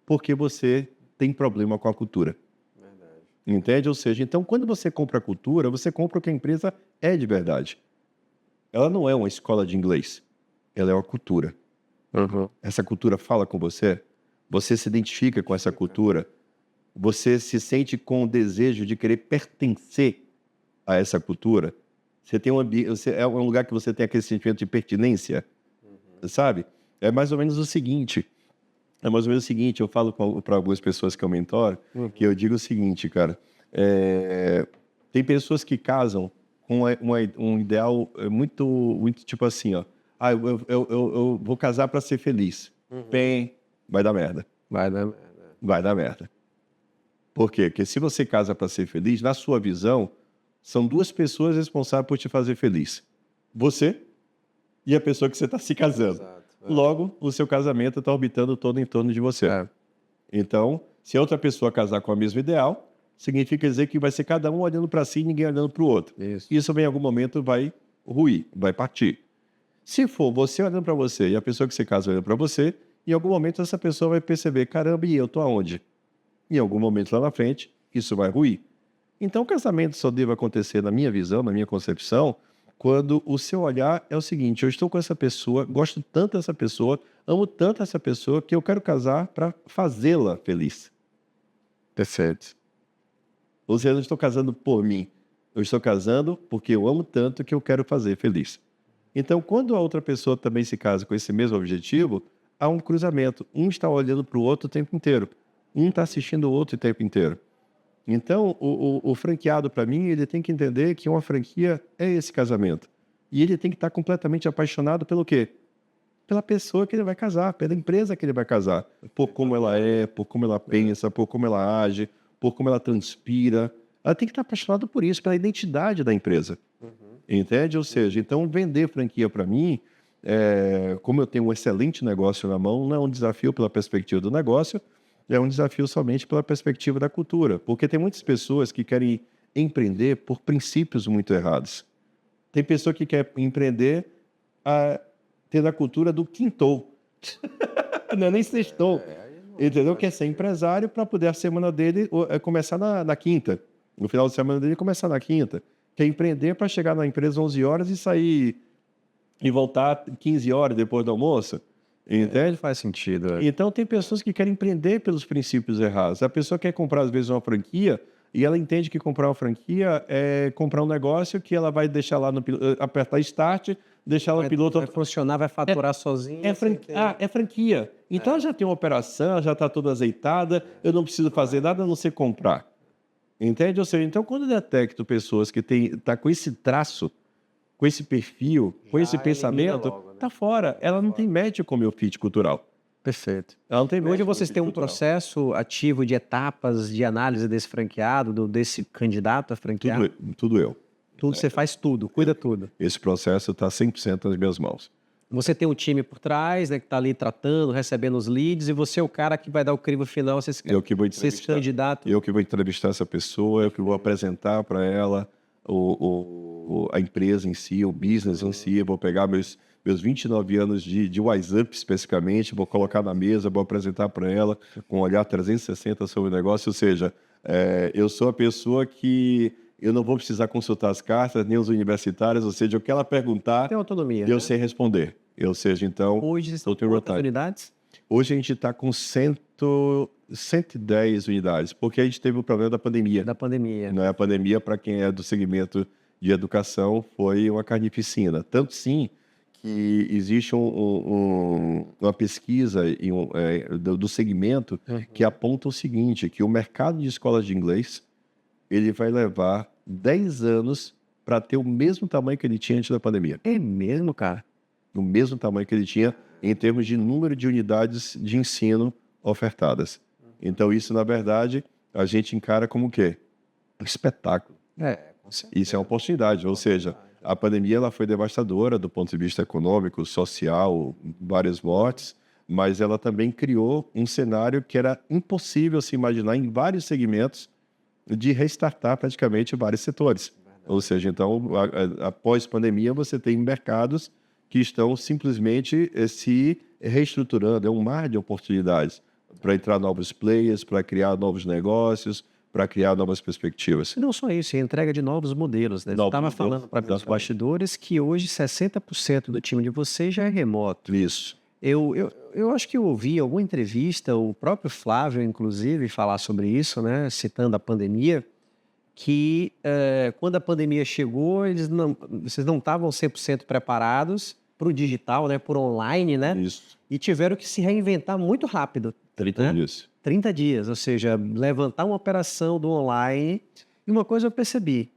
porque você tem problema com a cultura. Verdade. Entende? Ou seja, então, quando você compra a cultura, você compra o que a empresa é de verdade. Ela não é uma escola de inglês. Ela é uma cultura. Essa cultura fala com você. Você se identifica com essa cultura. Você se sente com o desejo de querer pertencer a essa cultura. Você tem é um lugar que você tem aquele sentimento de pertinência, sabe? É mais ou menos o seguinte. Eu falo para algumas pessoas que eu mentoro, que eu digo o seguinte, cara. Tem pessoas que casam um ideal muito tipo assim, ó. Ah, eu vou casar para ser feliz. Bem, vai dar merda. Vai, né? Vai dar merda. Por quê? Porque se você casa para ser feliz, na sua visão, são duas pessoas responsáveis por te fazer feliz. Você e a pessoa que você está se casando. Exato. Logo, o seu casamento está orbitando todo em torno de você. Então, se a outra pessoa casar com o mesmo ideal, significa dizer que vai ser cada um olhando para si e ninguém olhando para o outro. Isso em algum momento vai ruir, vai partir. Se for você olhando para você e a pessoa que você casa olhando para você, em algum momento essa pessoa vai perceber, caramba, e eu tô aonde? Em algum momento lá na frente, isso vai ruir. Então, o casamento só deve acontecer, na minha visão, na minha concepção, quando o seu olhar é o seguinte: eu estou com essa pessoa, gosto tanto dessa pessoa, amo tanto essa pessoa, que eu quero casar para fazê-la feliz. Perfeito. Ou seja, eu não estou casando por mim, eu estou casando porque eu amo tanto que eu quero fazer feliz. Então, quando a outra pessoa também se casa com esse mesmo objetivo, há um cruzamento. Um está olhando para o outro o tempo inteiro. Um está assistindo o outro o tempo inteiro. Então, o franqueado, para mim, ele tem que entender que uma franquia é esse casamento. E ele tem que estar completamente apaixonado pelo quê? Pela pessoa que ele vai casar, pela empresa que ele vai casar. Por como ela é, por como ela pensa, por como ela age, por como ela transpira. Ela tem que estar apaixonada por isso, pela identidade da empresa. Entende? Ou seja, então vender franquia para mim, como eu tenho um excelente negócio na mão, não é um desafio pela perspectiva do negócio, é um desafio somente pela perspectiva da cultura. Porque tem muitas pessoas que querem empreender por princípios muito errados. Tem pessoa que quer empreender tendo a cultura do quintou. Não é nem sextou. Entendeu? Quer ser empresário para poder a semana dele começar na quinta. No final de semana dele começar na quinta. Quer empreender para chegar na empresa 11 horas e sair e voltar 15 horas depois do almoço. Entende? Faz sentido. Então, tem pessoas que querem empreender pelos princípios errados. A pessoa quer comprar, às vezes, uma franquia e ela entende que comprar uma franquia é comprar um negócio que ela vai deixar lá no apertar start, deixar lá no piloto... Vai funcionar, vai faturar sozinho. É franquia. Então, ela já tem uma operação, ela já está toda azeitada, eu não preciso fazer nada a não ser comprar. Entende? Ou seja, então, quando eu detecto pessoas que tá com esse traço, com esse perfil, com esse pensamento, tá fora. Ela não tem match com o meu fit cultural. Perfeito. Ela não tem match Hoje com o meu vocês fit têm um cultural. processo ativo de etapas de análise desse franqueado, desse candidato a franqueado? Tudo eu. Tudo, você faz tudo, cuida tudo. Esse processo está 100% nas minhas mãos. Você tem um time por trás, né, que está ali tratando, recebendo os leads, e você é o cara que vai dar o crivo final, Eu que vou esse entrevistar. candidato. Eu que vou entrevistar essa pessoa, eu que vou apresentar para ela a empresa em si, o business em si. Eu vou pegar meus 29 anos de WhatsApp especificamente, vou colocar na mesa, vou apresentar para ela com um olhar 360 sobre o negócio. Ou seja, eu sou a pessoa que eu não vou precisar consultar as cartas, nem os universitários, ou seja, o que ela perguntar, Tem autonomia. eu sei responder. Ou seja, então... Hoje vocês estão com tenho quantas vontade. unidades? Hoje a gente está com 110 unidades, porque a gente teve o problema da pandemia. Da pandemia. Não é a pandemia, para quem é do segmento de educação, foi uma carnificina. Tanto sim que existe uma pesquisa do segmento que aponta o seguinte, que o mercado de escolas de inglês ele vai levar 10 anos para ter o mesmo tamanho que ele tinha antes da pandemia. É mesmo, cara? O mesmo tamanho que ele tinha em termos de número de unidades de ensino ofertadas. Então, isso, na verdade, a gente encara como o quê? Um espetáculo. Isso é uma oportunidade, ou seja, a pandemia ela foi devastadora do ponto de vista econômico, social, várias mortes, mas ela também criou um cenário que era impossível se imaginar em vários segmentos de restartar praticamente vários setores. Ou seja, então, após pandemia, você tem mercados que estão simplesmente se reestruturando. É um mar de oportunidades para entrar novos players, para criar novos negócios, para criar novas perspectivas. Não só isso, é a entrega de novos modelos. Né? Você estava falando para os bastidores que hoje 60% do time de vocês já é remoto. Isso. Eu acho que eu ouvi em alguma entrevista, o próprio Flávio, inclusive, falar sobre isso, né? Citando a pandemia, que quando a pandemia chegou, vocês não estavam 100% preparados para o digital, né? Por online, né? Isso. E tiveram que se reinventar muito rápido. 30 dias. 30 dias, ou seja, levantar uma operação do online. E uma coisa eu percebi,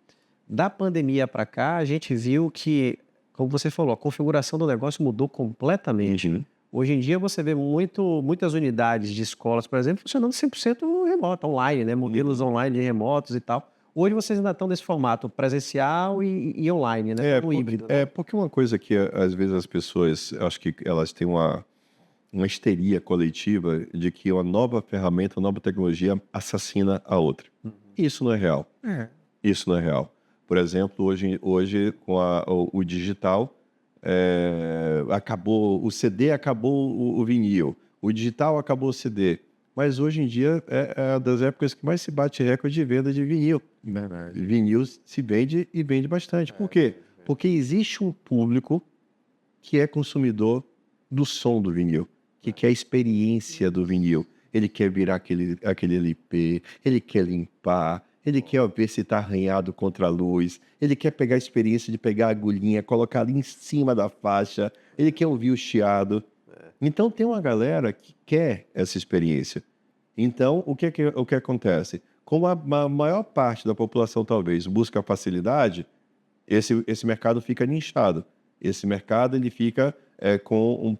Da pandemia para cá, a gente viu que, como você falou, a configuração do negócio mudou completamente. Uhum. Hoje em dia você vê muitas unidades de escolas, por exemplo, funcionando 100% remoto, online, né? Modelos online remotos e tal. Hoje vocês ainda estão nesse formato presencial e online, né? No híbrido, né? Porque uma coisa que às vezes as pessoas, eu acho que elas têm uma histeria coletiva de que uma nova ferramenta, uma nova tecnologia assassina a outra. Isso não é real. É. Isso não é real. Por exemplo, hoje com o digital, acabou o CD, acabou o vinil. O digital acabou o CD. Mas hoje em dia é das épocas que mais se bate recorde de venda de vinil. Verdade. Vinil se vende e vende bastante. Por quê? Porque existe um público que é consumidor do som do vinil, que quer a experiência do vinil. Ele quer virar aquele LP, ele quer limpar, ele quer ver se está arranhado contra a luz, ele quer pegar a experiência de pegar a agulhinha, colocar ali em cima da faixa, ele quer ouvir o chiado. Então tem uma galera que quer essa experiência. Então o que acontece? Como a maior parte da população talvez busca a facilidade, esse mercado fica nichado. Esse mercado ele fica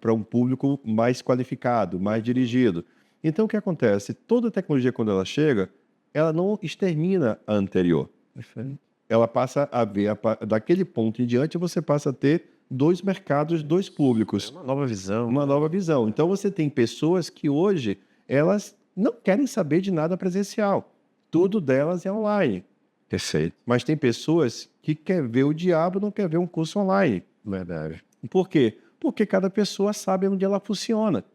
para um público mais qualificado, mais dirigido. Então o que acontece? Toda tecnologia quando ela chega, ela não extermina a anterior. Perfeito. Ela passa a ver, daquele ponto em diante, você passa a ter dois mercados, dois públicos. Uma nova visão. Uma nova visão. Então você tem pessoas que hoje, elas não querem saber de nada presencial. Tudo delas é online. Perfeito. Mas tem pessoas que quer ver o diabo, não quer ver um curso online. Verdade. Por quê? Porque cada pessoa sabe onde ela funciona.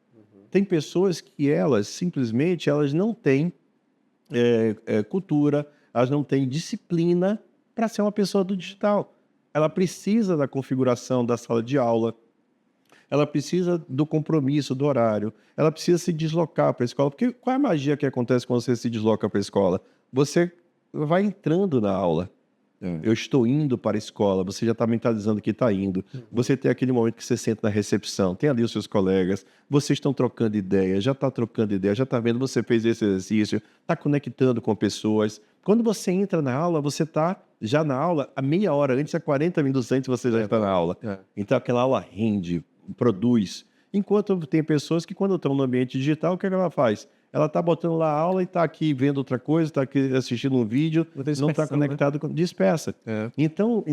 Tem pessoas que simplesmente, elas não têm cultura, elas não têm disciplina para ser uma pessoa do digital. Ela precisa da configuração da sala de aula, ela precisa do compromisso, do horário, ela precisa se deslocar para a escola. Porque qual é a magia que acontece quando você se desloca para a escola? Você vai entrando na aula. Eu estou indo para a escola, você já está mentalizando que está indo. Você tem aquele momento que você senta na recepção, tem ali os seus colegas, vocês estão trocando ideia, já está trocando ideia, já está vendo, você fez esse exercício, está conectando com pessoas. Quando você entra na aula, você está já na aula, a meia hora antes, a 40 minutos antes, você já está na aula. Então aquela aula rende, produz. Enquanto tem pessoas que quando estão no ambiente digital, o que ela faz? Ela está botando lá a aula e está aqui vendo outra coisa, está aqui assistindo um vídeo, não está conectado, dispersa. Então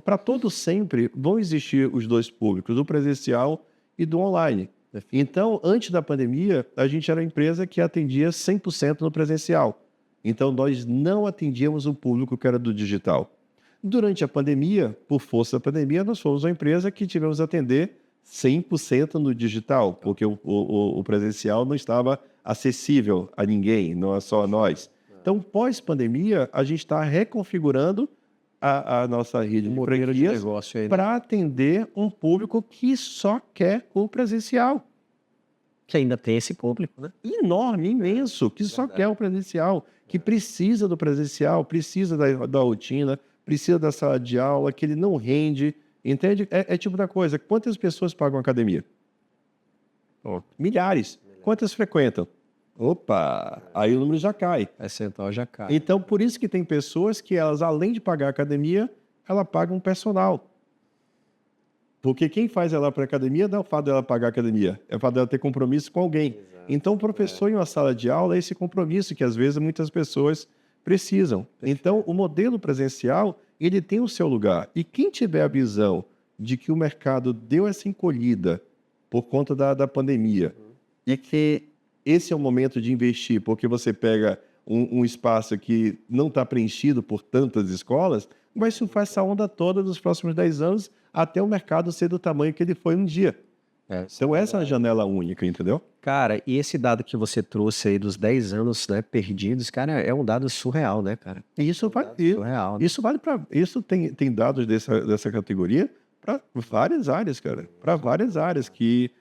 para todo sempre, vão existir os dois públicos, do presencial e do online. Então, antes da pandemia, a gente era uma empresa que atendia 100% no presencial. Então, nós não atendíamos o público que era do digital. Durante a pandemia, por força da pandemia, nós fomos uma empresa que tivemos a atender 100% no digital, porque o presencial não estava acessível a ninguém, não é só a nós. Então, pós-pandemia, a gente está reconfigurando a nossa rede de franquias para atender um público que só quer o presencial. Que ainda tem esse público, né? Enorme, imenso, que só quer o presencial, que precisa do presencial, precisa da rotina, precisa da sala de aula, que ele não rende. Entende? É tipo da coisa. Quantas pessoas pagam academia? Milhares. Quantas frequentam? Opa! Aí o número já cai. A percentual já cai. Então, por isso que tem pessoas que elas, além de pagar a academia, ela paga um personal. Porque quem faz ela para a academia não é o fato dela pagar a academia, é o fato dela ter compromisso com alguém. Então, o professor em uma sala de aula é esse compromisso que, às vezes, muitas pessoas precisam. Então, o modelo presencial, ele tem o seu lugar. E quem tiver a visão de que o mercado deu essa encolhida por conta da pandemia e que esse é o momento de investir, porque você pega um espaço que não está preenchido por tantas escolas, vai surfar essa onda toda dos próximos 10 anos até o mercado ser do tamanho que ele foi um dia. Então, essa é a janela única, entendeu? Cara, e esse dado que você trouxe aí dos 10 anos, né, perdidos, cara, é um dado surreal, né, cara? Isso Surreal, né? isso vale para... Isso tem dados dessa categoria para várias áreas, cara. Para várias áreas que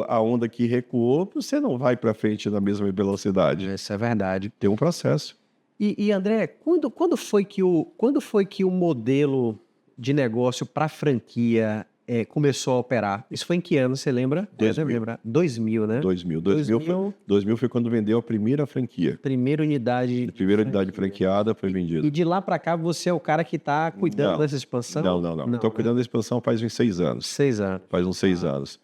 a onda que recuou, você não vai para frente na mesma velocidade. Isso é verdade. Tem um processo. E André, quando foi que o modelo de negócio para franquia começou a operar? Isso foi em que ano, você lembra? 2000. Deve lembrar. 2000, né? 2000 foi quando vendeu a primeira franquia. Primeira unidade. A primeira unidade franqueada foi vendida. E de lá para cá você é o cara que está cuidando dessa expansão? Não. Estou cuidando da expansão faz uns 6 anos. 6 anos. Faz uns 6 anos.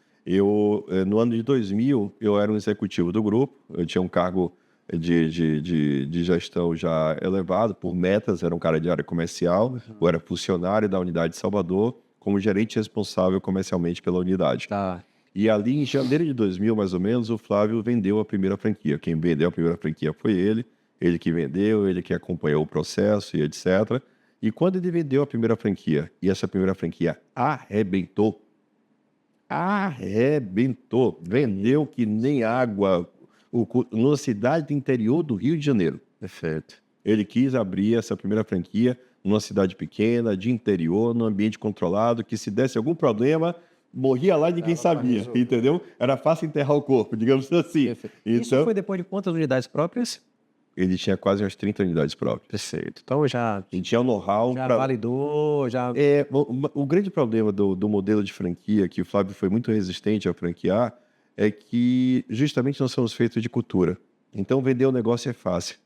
No ano de 2000, eu era um executivo do grupo. Eu tinha um cargo de gestão já elevado por metas. Era um cara de área comercial. Eu era funcionário da unidade de Salvador, como gerente responsável comercialmente pela unidade. Tá. E ali, em janeiro de 2000, mais ou menos, o Flávio vendeu a primeira franquia. Quem vendeu a primeira franquia foi ele. Ele que vendeu, ele que acompanhou o processo e etc. E quando ele vendeu a primeira franquia, e essa primeira franquia arrebentou, vendeu que nem água, numa cidade do interior do Rio de Janeiro. Perfeito. Ele quis abrir essa primeira franquia numa cidade pequena, de interior, num ambiente controlado, que se desse algum problema, morria lá e ninguém sabia, entendeu? Era fácil enterrar o corpo, digamos assim. Perfeito. Então, Isso foi depois de quantas unidades próprias? ele tinha quase umas 30 unidades próprias. Perfeito. Então já Ele tinha o know-how para... validou, já... O grande problema do modelo de franquia, que o Flávio foi muito resistente a franquear, é que justamente nós somos feitos de cultura. Então, vender o negócio é fácil.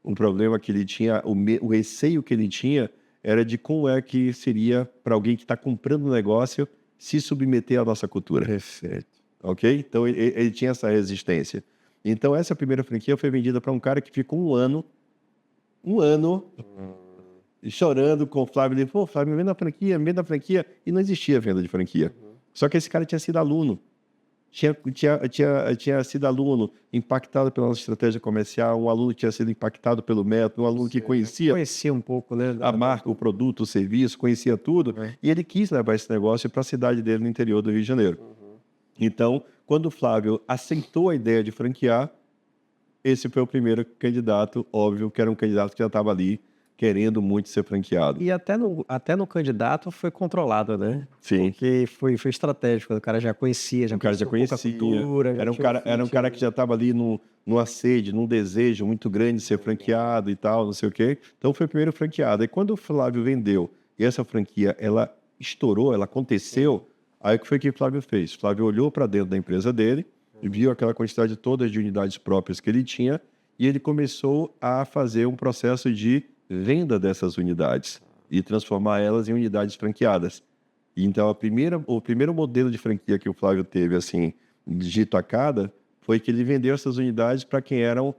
Um problema que ele tinha, o receio que ele tinha, era de como é que seria para alguém que está comprando um negócio se submeter à nossa cultura. Perfeito. Ok? Então, ele tinha essa resistência. Então, essa primeira franquia foi vendida para um cara que ficou um ano chorando com o Flávio. Ele falou, Flávio, me venda a franquia. E não existia venda de franquia. Só que esse cara tinha sido aluno. Tinha sido aluno impactado pela nossa estratégia comercial, um aluno que tinha sido impactado pelo método, um aluno que conhecia um pouco, né? a marca, o produto, o serviço, conhecia tudo. E ele quis levar esse negócio para a cidade dele no interior do Rio de Janeiro. Então, quando o Flávio aceitou a ideia de franquear, esse foi o primeiro candidato, óbvio, que era um candidato que já estava ali querendo muito ser franqueado. E até no candidato foi controlado, né? Sim. Porque foi estratégico, o cara já conhecia, O cara já conhecia. Era um cara que já estava ali numa sede, num desejo muito grande de ser franqueado e tal, não sei o quê. Então foi o primeiro franqueado. E quando o Flávio vendeu e essa franquia, ela estourou, ela aconteceu, aí o que foi que o Flávio fez? O Flávio olhou para dentro da empresa dele, viu aquela quantidade toda de unidades próprias que ele tinha e ele começou a fazer um processo de venda dessas unidades e transformar elas em unidades franqueadas. Então, o primeiro modelo de franquia que o Flávio teve, assim, de tacada, foi que ele vendeu essas unidades para quem eram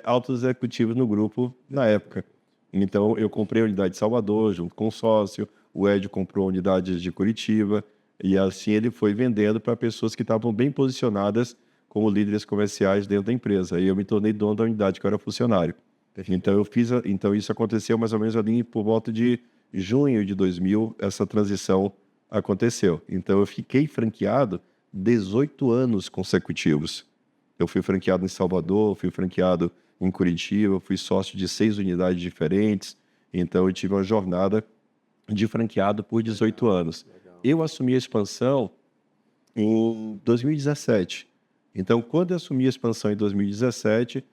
altos executivos no grupo na época. Então, eu comprei a unidade de Salvador, junto com o sócio, o Ed comprou a unidade de Curitiba, e assim ele foi vendendo para pessoas que estavam bem posicionadas como líderes comerciais dentro da empresa. E eu me tornei dono da unidade, que eu era funcionário. Então, isso aconteceu mais ou menos ali por volta de junho de 2000, essa transição aconteceu. Então, eu fiquei franqueado 18 anos consecutivos. Eu fui franqueado em Salvador, fui franqueado em Curitiba, fui sócio de 6 unidades diferentes. Então, eu tive uma jornada de franqueado por 18 anos. Eu assumi a expansão em 2017. Então, quando eu assumi a expansão em 2017...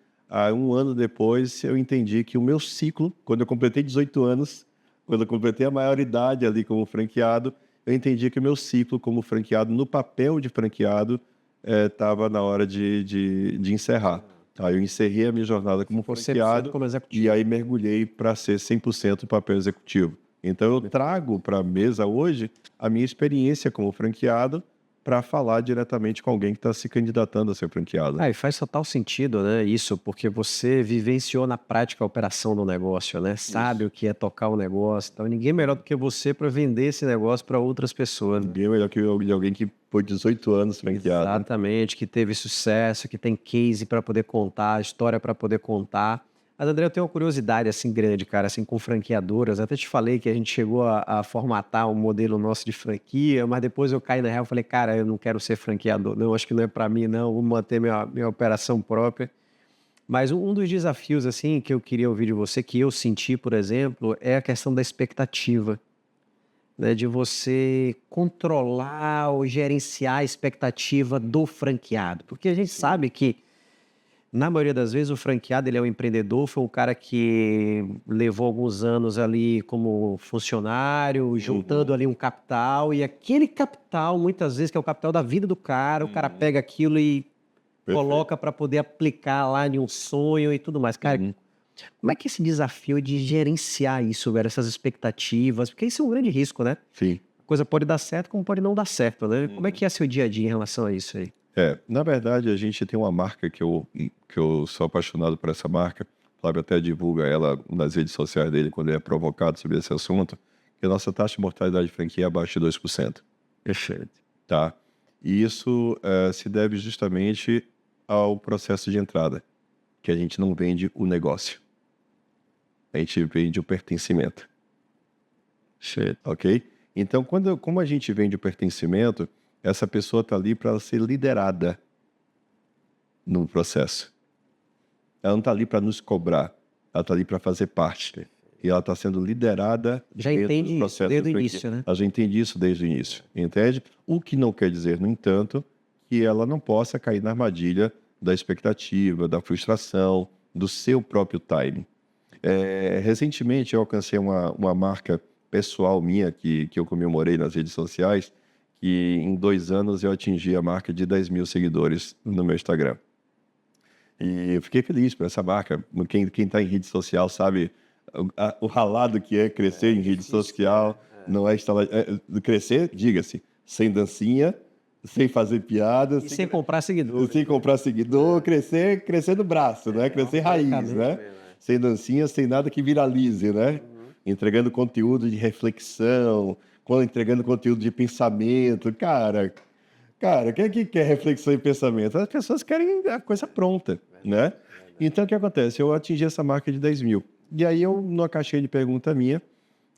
um ano depois, eu entendi que o meu ciclo, quando eu completei 18 anos, quando eu completei a maioridade ali como franqueado, eu entendi que o meu ciclo como franqueado, no papel de franqueado, estava na hora de encerrar. Aí eu encerrei a minha jornada como franqueado e aí mergulhei para ser 100% papel executivo. Então, eu trago para a mesa hoje a minha experiência como franqueado, para falar diretamente com alguém que está se candidatando a ser franqueado. E faz total sentido, né? Isso, porque você vivenciou na prática a operação do negócio, né? Sabe o que é tocar o negócio. Então, ninguém melhor do que você para vender esse negócio para outras pessoas. Né? Ninguém melhor que alguém que por 18 anos franqueado. Exatamente, que teve sucesso, que tem case para poder contar, história para poder contar. Mas, André, eu tenho uma curiosidade assim grande, cara, assim, com franqueadoras. Até te falei que a gente chegou a formatar um modelo nosso de franquia, mas depois eu caí na real e falei, cara, eu não quero ser franqueador, não, acho que não é para mim, não, vou manter minha operação própria. Mas um dos desafios, assim, que eu queria ouvir de você, que eu senti, por exemplo, é a questão da expectativa, né, de você controlar ou gerenciar a expectativa do franqueado. Porque a gente sabe que na maioria das vezes, o franqueado ele é um empreendedor, foi um cara que levou alguns anos ali como funcionário, juntando Uhum. ali um capital, e aquele capital, muitas vezes, que é o capital da vida do cara, o cara Uhum. pega aquilo e Perfeito. coloca para poder aplicar lá em um sonho e tudo mais. Cara, Uhum. como é que é esse desafio de gerenciar isso, velho, essas expectativas? Porque isso é um grande risco, né? Sim. A coisa pode dar certo, como pode não dar certo, né? Como é Uhum. que é seu dia a dia em relação a isso aí? Na verdade, a gente tem uma marca que eu sou apaixonado por essa marca. O Flávio até divulga ela nas redes sociais dele quando ele é provocado sobre esse assunto, que a nossa taxa de mortalidade de franquia é abaixo de 2%, Perfeito. tá? E isso se deve justamente ao processo de entrada, que a gente não vende o negócio, a gente vende o pertencimento, Perfeito. ok? Então, como a gente vende o pertencimento, essa pessoa está ali para ser liderada no processo. Ela não está ali para nos cobrar, ela está ali para fazer parte. E ela está sendo liderada Já dentro do entende isso processo desde de o franquia. início, né? Ela já entende isso desde o início, entende? O que não quer dizer, no entanto, que ela não possa cair na armadilha da expectativa, da frustração, do seu próprio timing. Recentemente eu alcancei uma marca pessoal minha que eu comemorei nas redes sociais, que em 2 anos eu atingi a marca de 10 mil seguidores no meu Instagram. E eu fiquei feliz por essa marca. Quem está em rede social sabe o ralado que é crescer em rede Difícil que é. social. Não é instalar. Crescer, diga-se, sem dancinha, sem fazer piada, E sem comprar seguidor. sem comprar seguidor, crescer no braço, né? Crescer raiz, Organicamente né? mesmo, é. Sem dancinha, sem nada que viralize, né? Entregando conteúdo de reflexão, entregando conteúdo de pensamento. Cara, quem é que quer reflexão e pensamento? As pessoas querem a coisa pronta, né? Então, o que acontece? Eu atingi essa marca de 10 mil. E aí, numa caixinha de pergunta minha,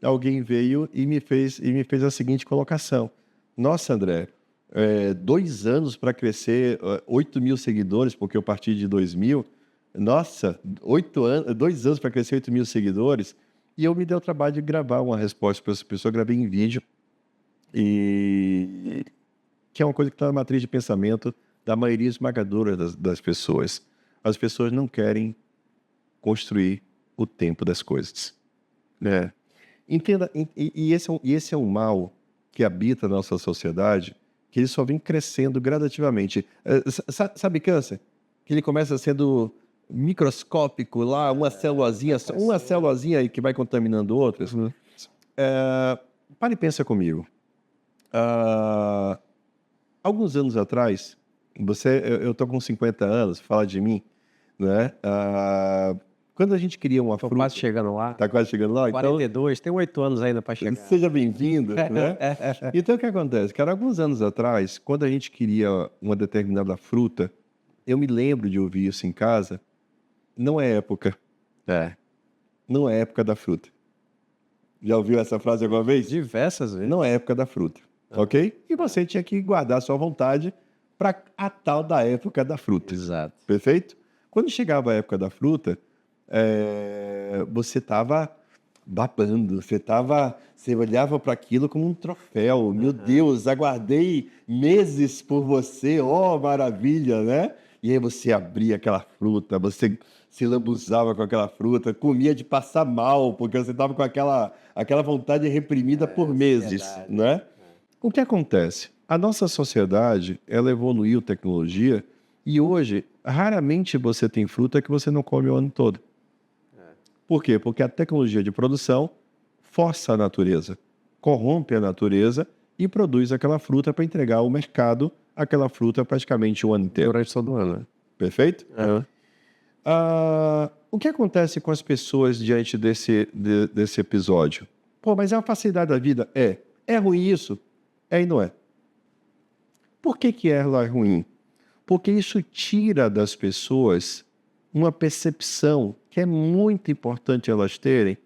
alguém veio e me fez a seguinte colocação. Nossa, André, 2 anos para crescer 8 mil seguidores, porque eu parti de 2 mil. Nossa, 2 anos para crescer 8 mil seguidores. E eu me dei o trabalho de gravar uma resposta para essa pessoa, gravei em vídeo. E que é uma coisa que está na matriz de pensamento da maioria esmagadora das pessoas. As pessoas não querem construir o tempo das coisas, né? Entenda, e esse é um mal que habita a nossa sociedade, que ele só vem crescendo gradativamente. Sabe câncer? Que ele começa sendo microscópico lá, uma célulazinha aí que vai contaminando outras. Pare e pensa comigo. Ah, Alguns anos atrás, eu tô com 50 anos, fala de mim, né? Quando a gente queria uma Tô fruta, quase chegando lá. tá quase chegando lá, então 42, tem 8 anos ainda para chegar. seja bem-vindo, né? Então o que acontece? Cara, alguns anos atrás, quando a gente queria uma determinada fruta, eu me lembro de ouvir isso em casa, não é época, não é época da fruta. Já ouviu essa frase alguma vez? Diversas vezes. Não é época da fruta, ok? E você tinha que guardar a sua vontade para a tal da época da fruta. Exato. Perfeito? Quando chegava a época da fruta, você estava babando, você olhava para aquilo como um troféu. Meu Deus, aguardei meses por você, oh maravilha, né? E aí você abria aquela fruta, você se lambuzava com aquela fruta, comia de passar mal, porque você estava com aquela vontade reprimida por meses, ansiedade. né? O que acontece? A nossa sociedade, ela evoluiu tecnologia e hoje, raramente você tem fruta que você não come o ano todo. Por quê? Porque a tecnologia de produção força a natureza, corrompe a natureza e produz aquela fruta para entregar ao mercado aquela fruta praticamente o ano inteiro. Durante todo o ano. Perfeito? O que acontece com as pessoas diante desse episódio? Pô, mas é uma facilidade da vida? É. É ruim isso? É e não é. Por que ela é ruim? Porque isso tira das pessoas uma percepção que é muito importante elas terem,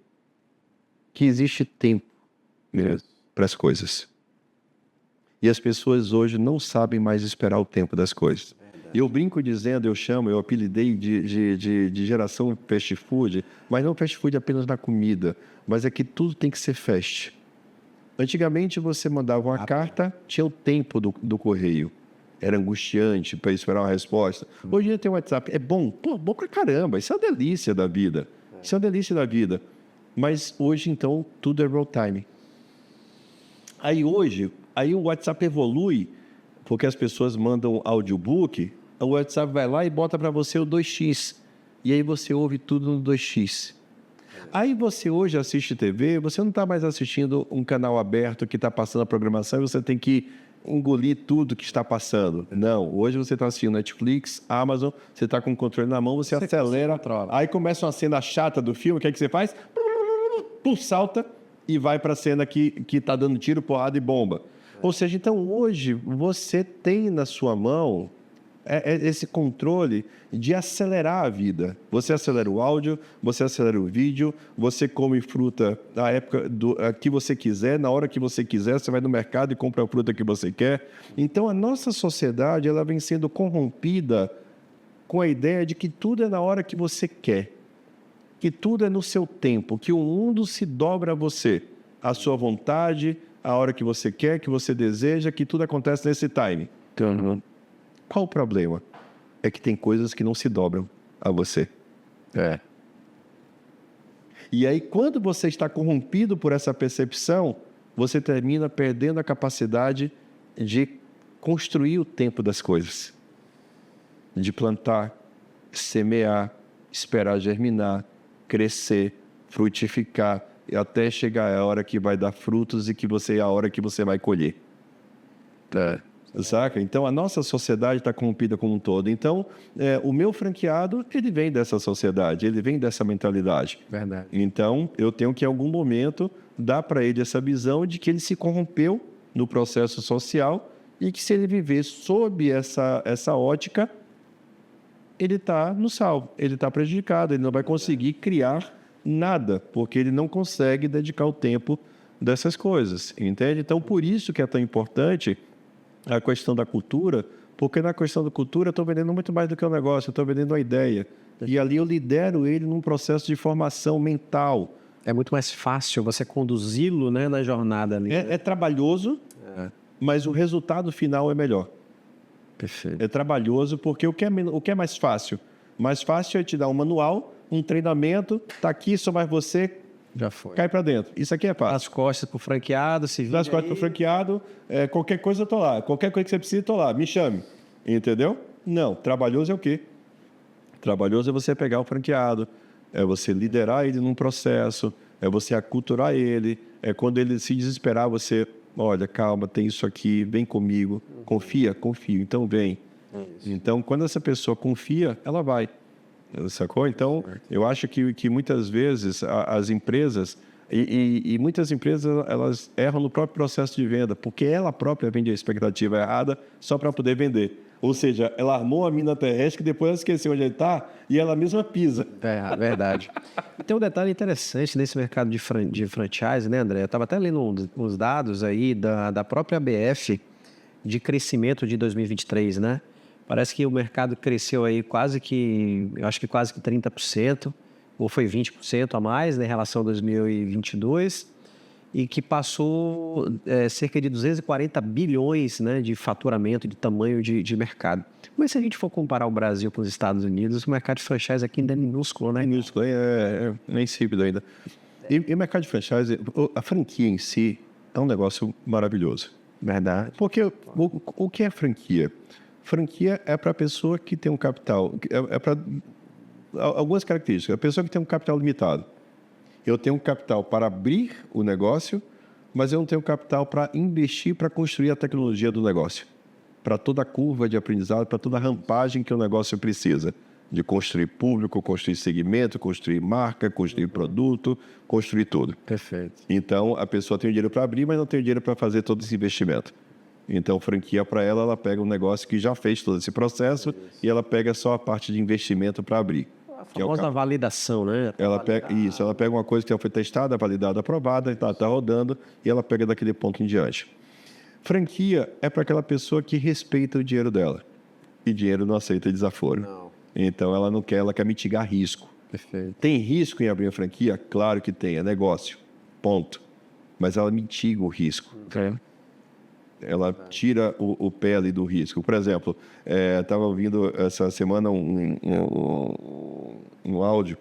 que existe tempo para as coisas. E as pessoas hoje não sabem mais esperar o tempo das coisas. Eu brinco dizendo, eu apelidei de geração fast food, mas não fast food apenas na comida, mas é que tudo tem que ser fast. Antigamente você mandava uma carta, tinha o tempo do correio. era angustiante para esperar uma resposta. Hoje em dia tem o WhatsApp. É bom? Pô, bom pra caramba. Isso é uma delícia da vida. Isso é uma delícia da vida. Mas hoje, então, tudo é real time. Aí o WhatsApp evolui, porque as pessoas mandam audiobook, o WhatsApp vai lá e bota para você o 2x. E aí você ouve tudo no 2x. Aí você hoje assiste TV, você não está mais assistindo um canal aberto que está passando a programação e você tem que engolir tudo que está passando. Não, hoje você está assistindo Netflix, Amazon, você está com o controle na mão, você acelera, aí começa uma cena chata do filme, o que é que você faz? Salta e vai para a cena que está dando tiro, porrada e bomba. Ou seja, então hoje você tem na sua mão esse controle de acelerar a vida. Você acelera o áudio, você acelera o vídeo, você come fruta na época que você quiser, na hora que você quiser, você vai no mercado e compra a fruta que você quer. Então a nossa sociedade ela vem sendo corrompida com a ideia de que tudo é na hora que você quer, que tudo é no seu tempo, que o mundo se dobra a você, à sua vontade, a hora que você quer, que você deseja, que tudo acontece nesse time. Qual o problema? É que tem coisas que não se dobram a você. E aí, quando você está corrompido por essa percepção, você termina perdendo a capacidade de construir o tempo das coisas. De plantar, semear, esperar germinar, crescer, frutificar, e até chegar a hora que vai dar frutos e a hora que você vai colher. Saca? Então, a nossa sociedade está corrompida como um todo. Então, o meu franqueado, ele vem dessa sociedade, ele vem dessa mentalidade. Verdade. Então, eu tenho que, em algum momento, dar para ele essa visão de que ele se corrompeu no processo social e que, se ele viver sob essa ótica, ele está no salvo, ele está prejudicado, ele não vai conseguir criar nada, porque ele não consegue dedicar o tempo dessas coisas, entende? Então, por isso que é tão importante a questão da cultura, porque na questão da cultura eu estou vendendo muito mais do que um negócio, eu estou vendendo uma ideia. E ali eu lidero ele num processo de formação mental. É muito mais fácil você conduzi-lo, né, na jornada ali. É trabalhoso, mas o resultado final é melhor. Perfeito. É trabalhoso porque o que é mais fácil? Mais fácil é te dar um manual, um treinamento, tá aqui, só mais você... Já foi. Cai para dentro. Isso aqui é fácil. As costas pro franqueado, se vira As costas pro franqueado, qualquer coisa eu tô lá. Qualquer coisa que você precisa, eu tô lá. Me chame. Entendeu? Não. Trabalhoso é o quê? Trabalhoso é você pegar o franqueado, é você liderar ele num processo, é você aculturar ele, é quando ele se desesperar, você, olha, calma, tem isso aqui, vem comigo, confia, confio, então vem. Então, quando essa pessoa confia, ela vai. Sacou? Então, eu acho que muitas vezes as empresas, e muitas empresas, elas erram no próprio processo de venda, porque ela própria vende a expectativa errada só para poder vender. Ou seja, ela armou a mina terrestre que depois ela esqueceu onde ele está e ela mesma pisa. É verdade. E tem um detalhe interessante nesse mercado de franchise, né, André? Eu estava até lendo uns dados aí da própria ABF de crescimento de 2023, né? Parece que o mercado cresceu aí quase que 30%, ou foi 20% a mais, né, em relação a 2022, e que passou cerca de 240 bilhões, né, de faturamento, de tamanho de mercado. Mas se a gente for comparar o Brasil com os Estados Unidos, o mercado de franchise aqui ainda é minúsculo, né? Minúsculo, é insípido ainda. E o mercado de franchise, a franquia em si, é um negócio maravilhoso. Verdade. Porque o que é franquia? Franquia é para a pessoa que tem um capital, é para algumas características. A pessoa que tem um capital limitado. Eu tenho um capital para abrir o negócio, mas eu não tenho capital para investir, para construir a tecnologia do negócio. Para toda a curva de aprendizado, para toda a rampagem que o negócio precisa. De construir público, construir segmento, construir marca, construir produto, construir tudo. Perfeito. Então, a pessoa tem o dinheiro para abrir, mas não tem o dinheiro para fazer todo esse investimento. Então, franquia para ela pega um negócio que já fez todo esse processo e ela pega só a parte de investimento para abrir. A famosa validação, né? Ela pega uma coisa que já foi testada, validada, aprovada, está rodando e ela pega daquele ponto em diante. Franquia é para aquela pessoa que respeita o dinheiro dela e dinheiro não aceita desaforo. Não. Então, ela quer mitigar risco. Perfeito. Tem risco em abrir uma franquia? Claro que tem, é negócio, ponto. Mas ela mitiga o risco. Okay. ela tira o pé ali do risco. Por exemplo, estava ouvindo essa semana um áudio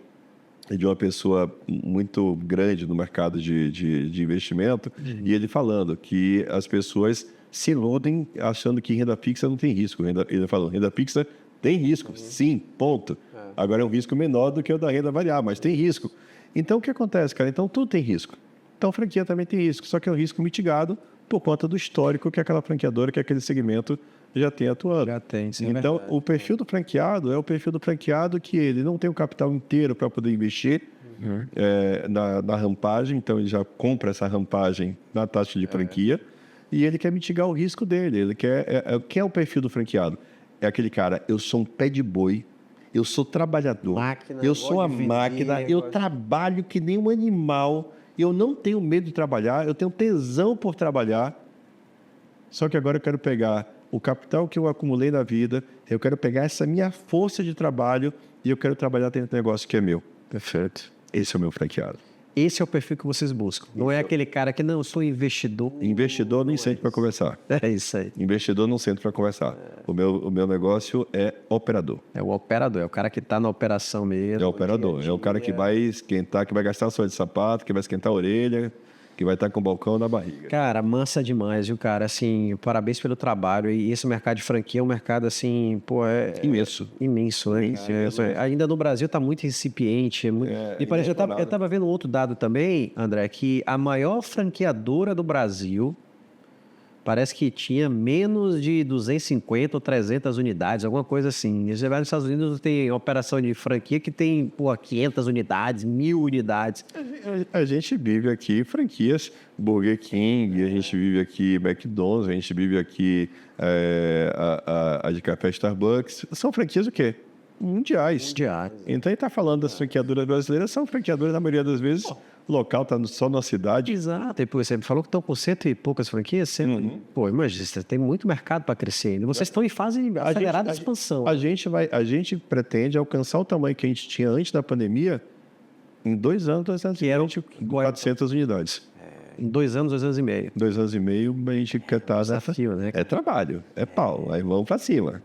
de uma pessoa muito grande no mercado de investimento, e ele falando que as pessoas se iludem achando que renda fixa não tem risco. Ele falou, renda fixa tem risco, sim, ponto. Agora é um risco menor do que o da renda variável, mas tem risco. Então, o que acontece, cara? Então, tudo tem risco. Então, a franquia também tem risco, só que é um risco mitigado por conta do histórico que aquela franqueadora, que aquele segmento já tem atuando. Já tem, sim. Então, o perfil do franqueado é o perfil do franqueado que ele não tem o capital inteiro para poder investir na rampagem, então ele já compra essa rampagem na taxa de franquia e ele quer mitigar o risco dele. Ele quer, quem é o perfil do franqueado? É aquele cara, eu sou um pé de boi, eu sou trabalhador, eu sou a máquina, eu trabalho que nem um animal, eu não tenho medo de trabalhar, eu tenho tesão por trabalhar, só que agora eu quero pegar o capital que eu acumulei na vida, eu quero pegar essa minha força de trabalho e eu quero trabalhar dentro do negócio que é meu. Perfeito. Esse é o meu franqueado. Esse é o perfil que vocês buscam. Não é aquele cara que, não, eu sou investidor. Investidor nem sente para conversar. É isso aí. Investidor não sente para conversar. O meu negócio é operador. É o operador, é o cara que está na operação mesmo. É o operador. É o cara que vai esquentar, que vai gastar a sola de sapato, que vai esquentar a orelha, que vai estar com o balcão na barriga. Cara, mansa demais, viu, cara? Assim, parabéns pelo trabalho. E esse mercado de franquia é um mercado, assim, pô, imenso. Imenso, né? Ainda no Brasil está muito incipiente. E parece, eu estava vendo um outro dado também, André, que a maior franqueadora do Brasil parece que tinha menos de 250 ou 300 unidades, alguma coisa assim. Você vai nos Estados Unidos, tem operação de franquia que tem, pô, 500 unidades, 1.000 unidades. A gente vive aqui franquias Burger King, a gente vive aqui McDonald's, a gente vive aqui a de café Starbucks. São franquias o quê? Mundiais. Então, ele está falando das franqueadoras brasileiras, são franqueadoras, na maioria das vezes, o local está só na cidade. Exato. E você me falou que estão com 100 e poucas franquias. Pô, imagina, você tem muito mercado para crescer ainda. Vocês estão em fase acelerada de expansão. A gente pretende alcançar o tamanho que a gente tinha antes da pandemia em 2 anos, 400 unidades. Em 2 anos, 2 anos e meio. 2 anos e meio, a gente quer estar desafio, né? É trabalho, é pau. Aí vamos para cima.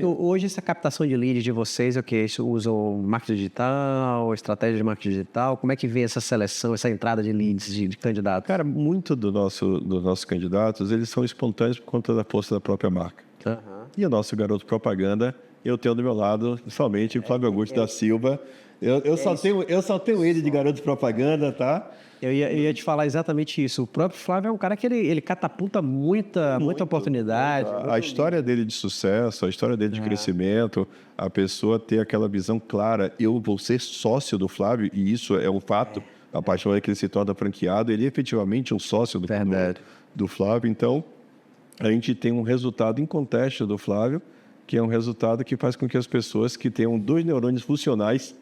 Hoje, essa captação de leads de vocês, o que? Isso usam marketing digital, estratégia de marketing digital? Como é que vem essa seleção, essa entrada de leads de candidatos? Cara, muito dos nossos candidatos, eles são espontâneos por conta da força da própria marca. E o nosso garoto propaganda, eu tenho do meu lado somente o Flávio Augusto da Silva. Eu só tenho ele de garoto propaganda, tá? Eu ia te falar exatamente isso. O próprio Flávio é um cara que ele catapulta muita oportunidade. A história dele de sucesso, a história dele de crescimento, a pessoa ter aquela visão clara, eu vou ser sócio do Flávio, e isso é um fato. A partir do momento que ele se torna franqueado, ele é efetivamente um sócio do Flávio. Então, a gente tem um resultado inconteste do Flávio, que é um resultado que faz com que as pessoas que tenham 2 neurônios funcionais,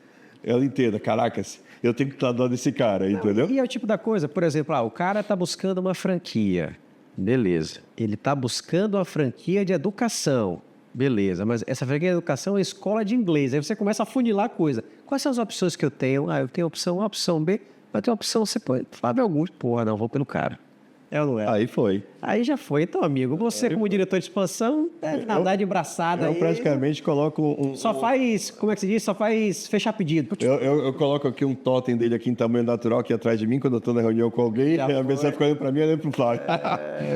ela entenda, caracas, eu tenho que estar do lado desse cara, entendeu? E é o tipo da coisa, por exemplo, o cara está buscando uma franquia, beleza. Ele está buscando uma franquia de educação, beleza. Mas essa franquia de educação é escola de inglês. Aí você começa a funilar a coisa. Quais são as opções que eu tenho? Eu tenho a opção A, a opção B, mas tem a opção C, Flávio Augusto. Porra, não, vou pelo cara. É ou não é? Aí foi. Aí já foi. Então, amigo, você como diretor de expansão, deve nadar de braçada. Eu praticamente coloco Só faz, como é que se diz? Só faz fechar pedido. Eu coloco aqui um totem dele aqui em tamanho natural aqui atrás de mim, quando eu estou na reunião com alguém, a pessoa fica olhando para mim e olhando para o Flávio.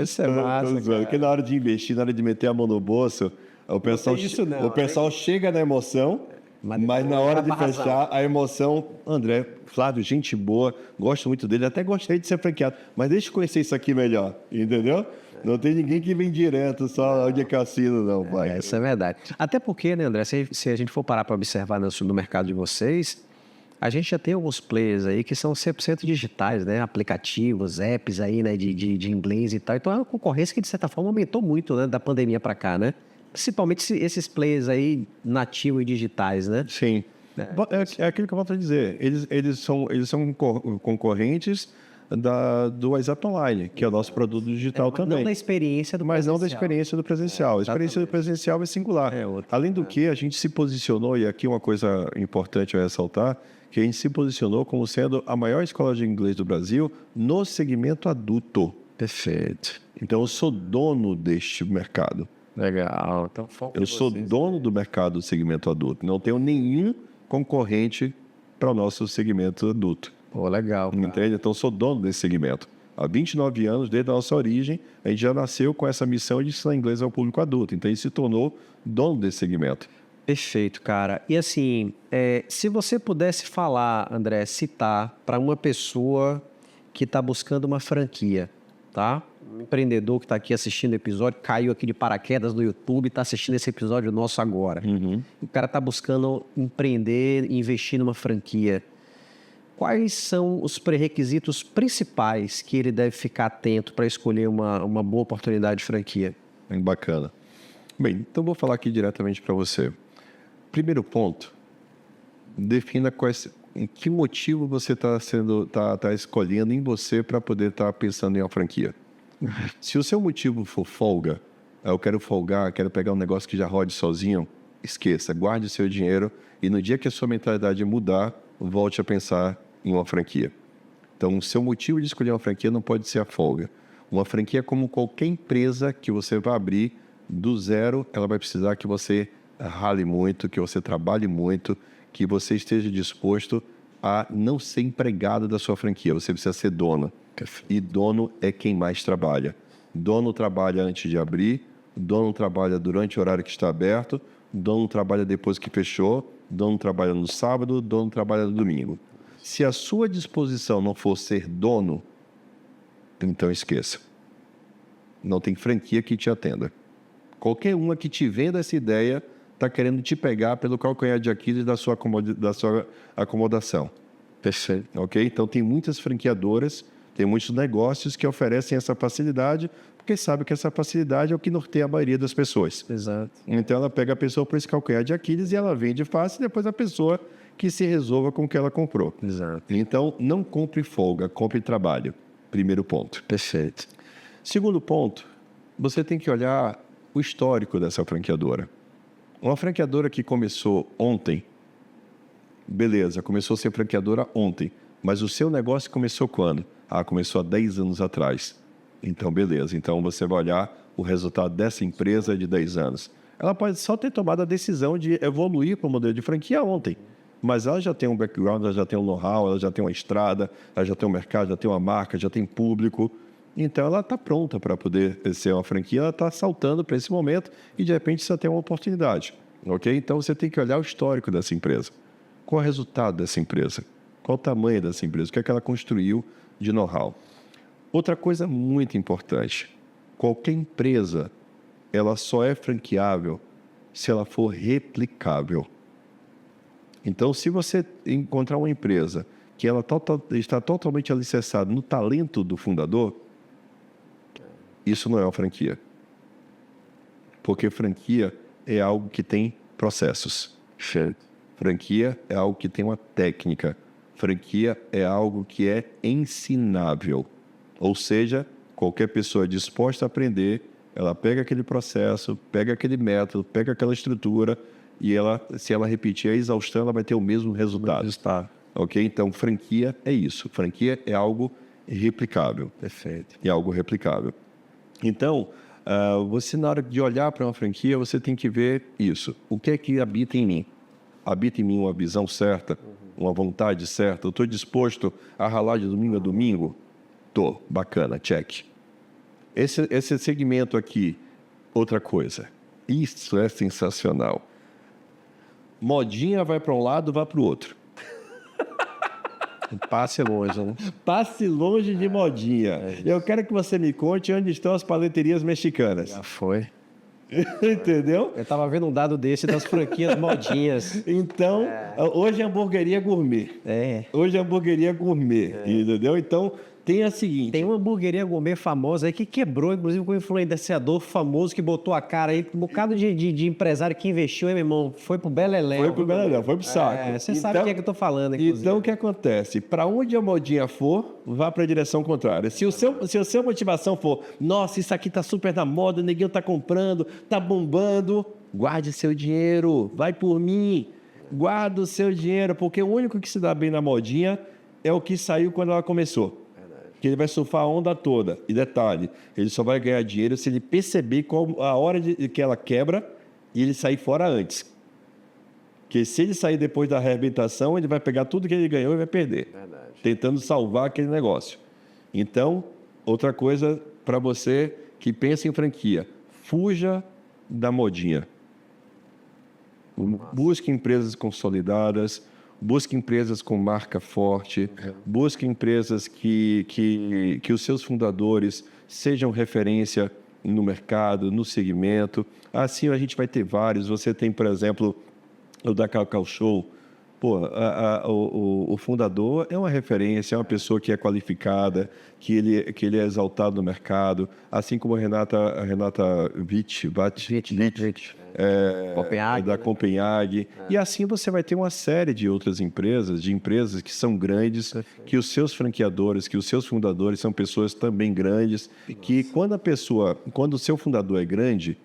Isso é massa, porque na hora de investir, na hora de meter a mão no bolso, o pessoal chega na emoção, mas na hora de fechar, a emoção... André, Flávio, gente boa, gosto muito dele, até gostaria de ser franqueado, mas deixa eu conhecer isso aqui melhor, entendeu? Não tem ninguém que vem direto só onde é que eu assino, não, pai. Isso é verdade. Até porque, né, André, se a gente for parar para observar no mercado de vocês, a gente já tem alguns players aí que são 100% digitais, né? Aplicativos, apps aí, né, de inglês e tal. Então é uma concorrência que, de certa forma, aumentou muito, né, da pandemia para cá, né? Principalmente esses players aí nativos e digitais, né? Sim. É aquilo que eu volto a dizer. Eles são concorrentes do WhatsApp Online, que é o nosso produto digital também. Não da experiência do presencial. Mas não da experiência do presencial. A experiência do presencial é singular. Além do que, a gente se posicionou, e aqui uma coisa importante a ressaltar, que a gente se posicionou como sendo a maior escola de inglês do Brasil no segmento adulto. Perfeito. Então, eu sou dono deste mercado. Legal. Então, foco Eu em sou vocês. dono do mercado do segmento adulto. Não tenho nenhum concorrente para o nosso segmento adulto. Pô, legal, cara. Entende? Então, eu sou dono desse segmento. Há 29 anos, desde a nossa origem, a gente já nasceu com essa missão de ensinar inglês ao público adulto. Então, a gente se tornou dono desse segmento. Perfeito, cara. E assim, se você pudesse falar, André, citar para uma pessoa que está buscando uma franquia, tá? Um empreendedor que está aqui assistindo o episódio, caiu aqui de paraquedas no YouTube, está assistindo esse episódio nosso agora. O cara está buscando empreender, investir numa franquia. Quais são os pré-requisitos principais que ele deve ficar atento para escolher uma boa oportunidade de franquia? Bem bacana. Bem, então vou falar aqui diretamente para você. Primeiro ponto, defina em que motivo você está escolhendo em você para poder estar pensando em uma franquia. Se o seu motivo for folga, eu quero folgar, quero pegar um negócio que já rode sozinho, esqueça, guarde o seu dinheiro e no dia que a sua mentalidade mudar, volte a pensar em uma franquia. Então, o seu motivo de escolher uma franquia não pode ser a folga. Uma franquia é como qualquer empresa que você vai abrir do zero, ela vai precisar que você rale muito, que você trabalhe muito, que você esteja disposto a não ser empregado da sua franquia. Você precisa ser dono. E dono é quem mais trabalha. Dono trabalha antes de abrir, dono trabalha durante o horário que está aberto, dono trabalha depois que fechou, dono trabalha no sábado, dono trabalha no domingo. Se a sua disposição não for ser dono, então esqueça. Não tem franquia que te atenda. Qualquer uma que te venda essa ideia está querendo te pegar pelo calcanhar de Aquiles da sua acomodação. Perfeito. Ok? Então, tem muitas franqueadoras, tem muitos negócios que oferecem essa facilidade, porque sabe que essa facilidade é o que norteia a maioria das pessoas. Exato. Então, ela pega a pessoa por esse calcanhar de Aquiles e ela vende fácil, e depois a pessoa que se resolva com o que ela comprou. Exato. Então, não compre folga, compre trabalho. Primeiro ponto. Perfeito. Segundo ponto, você tem que olhar o histórico dessa franqueadora. Uma franqueadora que começou ontem, beleza, começou a ser franqueadora ontem, mas o seu negócio começou quando? Começou há 10 anos atrás. Então, beleza. Então, você vai olhar o resultado dessa empresa de 10 anos. Ela pode só ter tomado a decisão de evoluir para o modelo de franquia ontem, mas ela já tem um background, ela já tem um know-how, ela já tem uma estrada, ela já tem um mercado, já tem uma marca, já tem público. Então, ela está pronta para poder ser uma franquia, ela está saltando para esse momento e, de repente, você tem uma oportunidade. Ok? Então, você tem que olhar o histórico dessa empresa. Qual é o resultado dessa empresa? Qual o tamanho dessa empresa? O que é que ela construiu de know-how? Outra coisa muito importante, qualquer empresa, ela só é franqueável se ela for replicável. Então, se você encontrar uma empresa que ela está totalmente alicerçada no talento do fundador, isso não é uma franquia. Porque franquia é algo que tem processos. Franquia é algo que tem uma técnica. Franquia é algo que é ensinável. Ou seja, qualquer pessoa disposta a aprender, ela pega aquele processo, pega aquele método, pega aquela estrutura e se ela repetir a exaustão, ela vai ter o mesmo resultado. Ok? Então, franquia é isso. Franquia é algo replicável. Perfeito. É algo replicável. Então, você na hora de olhar para uma franquia, você tem que ver isso. O que é que habita em mim? Habita em mim uma visão certa, uma vontade certa? Eu estou disposto a ralar de domingo a domingo? Tô, bacana, check. Esse segmento aqui, outra coisa. Isso é sensacional. Modinha vai para um lado, vai para o outro. Passe longe, né? Passe longe de modinha. Eu quero que você me conte onde estão as paleterias mexicanas. Já foi. Entendeu? Eu tava vendo um dado desse das franquias modinhas. Então, hoje é hamburgueria gourmet. Hoje é hamburgueria gourmet, entendeu? Então, tem a seguinte... Tem uma hamburgueria gourmet famosa aí que quebrou, inclusive com um influenciador famoso que botou a cara aí, um bocado de empresário que investiu, hein, meu irmão? Foi pro Beleléu. Foi pro Beleléu, foi pro saco. Você sabe o que é que eu tô falando, inclusive. Então, o que acontece? Para onde a modinha for, vá para a direção contrária. Se a sua motivação for, nossa, isso aqui tá super na moda, o neguinho tá comprando, tá bombando, guarde seu dinheiro, vai por mim, guarda o seu dinheiro, porque o único que se dá bem na modinha é o que saiu quando ela começou. que ele vai surfar a onda toda. E detalhe, ele só vai ganhar dinheiro se ele perceber qual a hora que ela quebra e ele sair fora antes. Porque se ele sair depois da arrebentação, ele vai pegar tudo que ele ganhou e vai perder. Verdade. Tentando salvar aquele negócio. Então, outra coisa para você que pensa em franquia, fuja da modinha. Busque empresas consolidadas, busque empresas com marca forte, busque empresas que os seus fundadores sejam referência no mercado, no segmento. Assim a gente vai ter vários. Você tem, por exemplo, o da Cacau Show. Pô, o fundador é uma referência, é uma pessoa que é qualificada, que ele é exaltado no mercado, assim como a Renata Witt, Copenhague, da né? Copenhague. E assim você vai ter uma série de outras empresas, que são grandes, que os seus franqueadores, que os seus fundadores são pessoas também grandes, que quando o seu fundador é grande,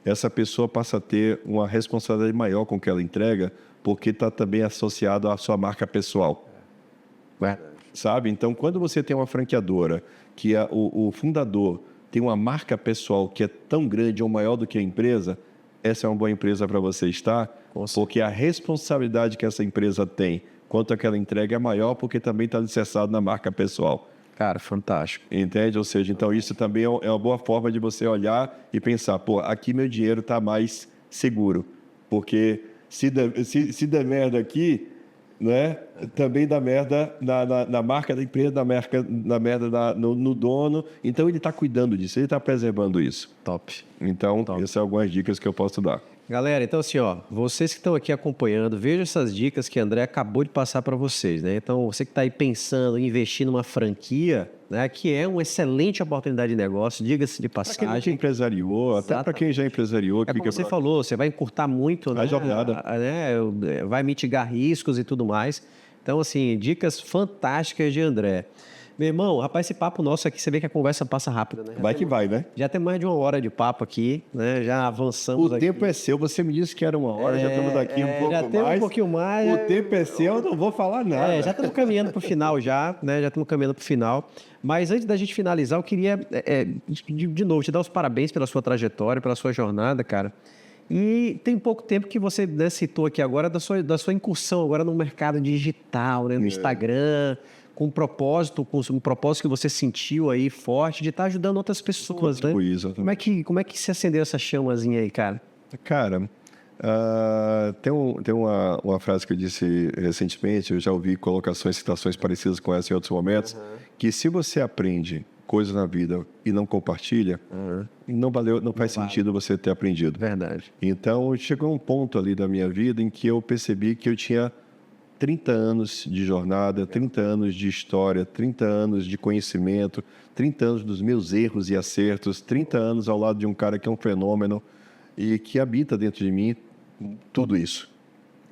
essa pessoa passa a ter uma responsabilidade maior com o que ela entrega, porque está também associado à sua marca pessoal. Verdade. Sabe? Então, quando você tem uma franqueadora, que o fundador tem uma marca pessoal que é tão grande ou maior do que a empresa, essa é uma boa empresa para você estar, porque a responsabilidade que essa empresa tem quanto àquela entrega é maior, porque também está alicerçado na marca pessoal. Cara, fantástico. Entende? Ou seja, então isso também é uma boa forma de você olhar e pensar, pô, aqui meu dinheiro está mais seguro, porque se der merda aqui, né, também dá merda na marca da empresa, dá merda no dono, então ele está cuidando disso, ele está preservando isso. Top. Então, essas são algumas dicas que eu posso dar. Galera, então assim, ó, vocês que estão aqui acompanhando, vejam essas dicas que o André acabou de passar para vocês, né? Então, você que está aí pensando em investir numa franquia, né, que é uma excelente oportunidade de negócio, diga-se de Para quem passagem. já empresariou, até para quem já empresariou. É como você falou, você vai encurtar muito, né, a jornada. né, vai mitigar riscos e tudo mais. Então, assim, dicas fantásticas de André. Meu irmão, rapaz, esse papo nosso aqui, você vê que a conversa passa rápido, né? Vai que vai, né? Já tem mais de 1 hora de papo aqui, né? Já avançamos O aqui. tempo é seu. Você me disse que era 1 hora, já estamos aqui um pouco já mais. temos um pouquinho mais. O tempo é seu, eu não vou falar nada. Já estamos caminhando para o final já, né? Já estamos caminhando para o final. Mas antes da gente finalizar, eu queria, de novo, te dar os parabéns pela sua trajetória, pela sua jornada, cara. E tem pouco tempo que você, né, citou aqui agora da sua incursão agora no mercado digital, né? No Instagram, com um propósito que você sentiu aí forte de estar ajudando outras pessoas, né? Isso, Como é que se acendeu essa chamazinha aí, cara? Cara, tem uma frase que eu disse recentemente, eu já ouvi colocações, citações parecidas com essa em outros momentos, que se você aprende coisas na vida e não compartilha, não faz sentido você ter aprendido. Verdade. Então, chegou um ponto ali da minha vida em que eu percebi que eu tinha 30 anos de jornada, 30 anos de história, 30 anos de conhecimento, 30 anos dos meus erros e acertos, 30 anos ao lado de um cara que é um fenômeno e que habita dentro de mim tudo isso.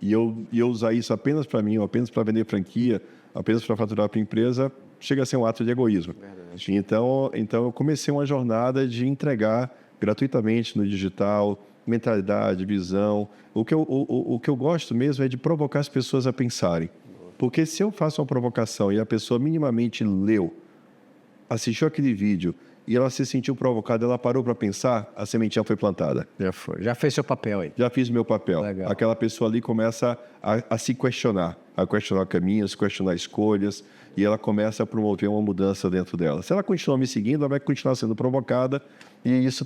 E eu usar isso apenas para mim, ou apenas para vender franquia, apenas para faturar para a empresa, chega a ser um ato de egoísmo. Então eu comecei uma jornada de entregar gratuitamente no digital, mentalidade, visão. O que eu gosto mesmo é de provocar as pessoas a pensarem. Porque se eu faço uma provocação e a pessoa minimamente leu, assistiu aquele vídeo e ela se sentiu provocada, ela parou para pensar, a sementinha foi plantada. Já fez seu papel aí. Já fiz meu papel. Legal. Aquela pessoa ali começa a se questionar, a questionar caminhos, questionar escolhas, e ela começa a promover uma mudança dentro dela. Se ela continuar me seguindo, ela vai continuar sendo provocada, e isso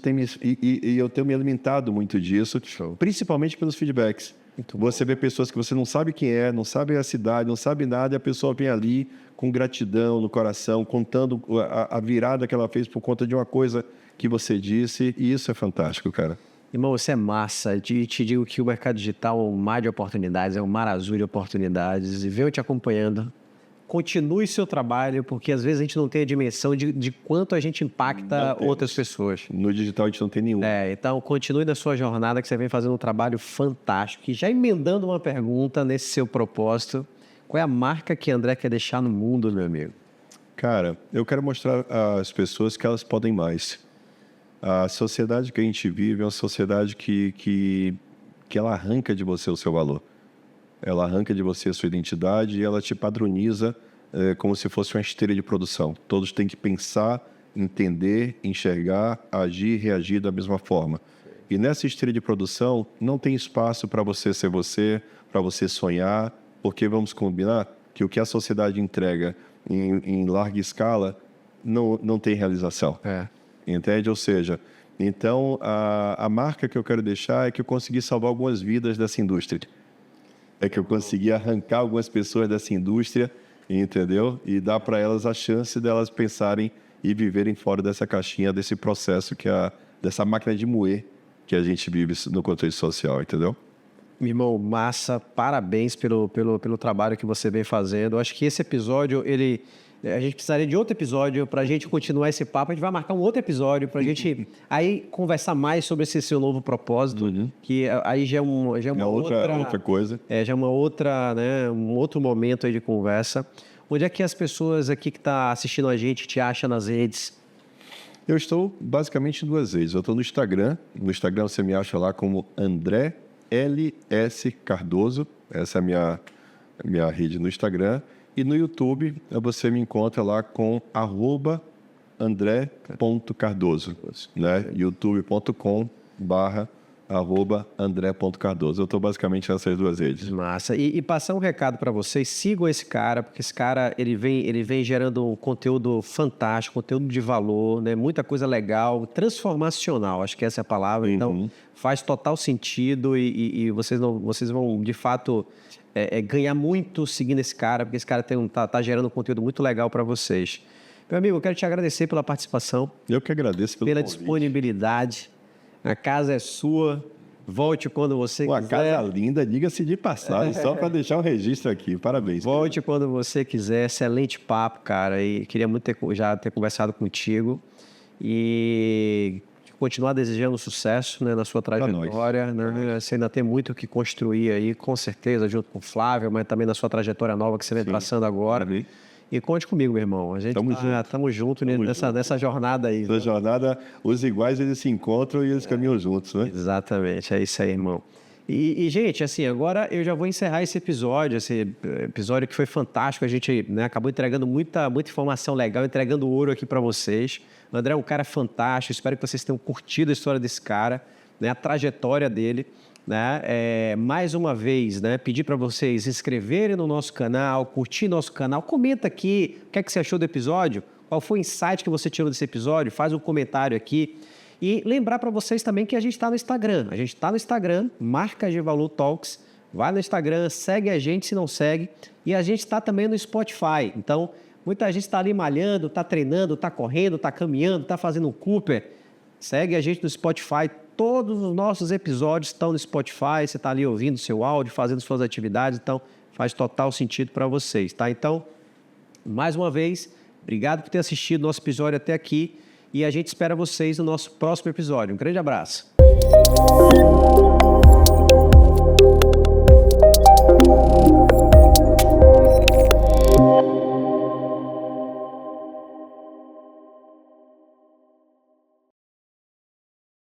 eu tenho me alimentado muito disso, principalmente pelos feedbacks. Você vê pessoas que você não sabe quem é, não sabe a cidade, não sabe nada, e a pessoa vem ali com gratidão no coração, contando a virada que ela fez por conta de uma coisa que você disse, e isso é fantástico, cara. Irmão, você é massa. Te digo que o mercado digital é um mar de oportunidades, é um mar azul de oportunidades, e venho te acompanhando. Continue seu trabalho, porque às vezes a gente não tem a dimensão de quanto a gente impacta outras pessoas. No digital a gente não tem nenhum. Então continue na sua jornada, que você vem fazendo um trabalho fantástico. E já emendando uma pergunta nesse seu propósito, qual é a marca que André quer deixar no mundo, meu amigo? Cara, eu quero mostrar às pessoas que elas podem mais. A sociedade que a gente vive é uma sociedade que ela arranca de você o seu valor. Ela arranca de você a sua identidade e ela te padroniza como se fosse uma esteira de produção. Todos têm que pensar, entender, enxergar, agir, reagir da mesma forma. E nessa esteira de produção não tem espaço para você, para você sonhar, porque vamos combinar que o que a sociedade entrega em larga escala não tem realização. Entende? Ou seja, então a marca que eu quero deixar é que eu consegui salvar algumas vidas dessa indústria. É que eu consegui arrancar algumas pessoas dessa indústria, entendeu? E dar para elas a chance delas pensarem e viverem fora dessa caixinha, desse processo dessa máquina de moer que a gente vive no contexto social, entendeu? Meu irmão, massa, parabéns pelo trabalho que você vem fazendo. Eu acho que esse episódio, a gente precisaria de outro episódio para a gente continuar esse papo. A gente vai marcar um outro episódio para a gente aí conversar mais sobre esse seu novo propósito, que aí já é uma outra coisa. Já é uma outra, né, um outro momento aí de conversa. Onde é que as pessoas aqui que estão assistindo a gente te acham nas redes? Eu estou basicamente em 2 redes. Eu estou no Instagram. No Instagram você me acha lá como André LS Cardoso. Essa é a minha rede no Instagram. E no YouTube você me encontra lá com @andré.cardoso, né? youtube.com/andré.cardoso. Eu estou basicamente nessas 2 redes. Massa. E passar um recado para vocês, sigam esse cara, porque esse cara ele vem gerando um conteúdo fantástico, conteúdo de valor, né? Muita coisa legal, transformacional, acho que essa é a palavra. Então, faz total sentido e vocês vão, de fato, ganhar muito seguindo esse cara, porque esse cara tá gerando um conteúdo muito legal para vocês. Meu amigo, eu quero te agradecer pela participação. Eu que agradeço pela disponibilidade. A casa é sua. Volte quando você quiser. Uma casa linda, diga-se de passagem, só para deixar um registro aqui. Parabéns. Volte quando você quiser. Excelente papo, cara. E queria muito já ter conversado contigo. E continuar desejando sucesso, né, na sua trajetória. Né? Você ainda tem muito o que construir aí, com certeza, junto com o Flávio, mas também na sua trajetória nova que você vem traçando agora. E conte comigo, meu irmão. A gente estamos juntos nessa jornada aí. Nessa jornada, os iguais eles se encontram e eles caminham juntos, né? Exatamente, é isso aí, irmão. E, gente, assim, agora eu já vou encerrar esse episódio que foi fantástico. A gente, né, acabou entregando muita informação legal, entregando ouro aqui para vocês. O André é um cara fantástico, espero que vocês tenham curtido a história desse cara, né, a trajetória dele. Né? Mais uma vez, né, pedir para vocês se inscreverem no nosso canal, curtir nosso canal, comenta aqui o que é que você achou do episódio, qual foi o insight que você tirou desse episódio, faz um comentário aqui. E lembrar para vocês também que a gente está no Instagram. A gente está no Instagram, Marcas de Valor Talks. Vai no Instagram, segue a gente se não segue. E a gente está também no Spotify. Então, muita gente está ali malhando, está treinando, está correndo, está caminhando, está fazendo um Cooper. Segue a gente no Spotify. Todos os nossos episódios estão no Spotify. Você está ali ouvindo seu áudio, fazendo suas atividades. Então, faz total sentido para vocês, tá? Então, mais uma vez, obrigado por ter assistido nosso episódio até aqui. E a gente espera vocês no nosso próximo episódio. Um grande abraço.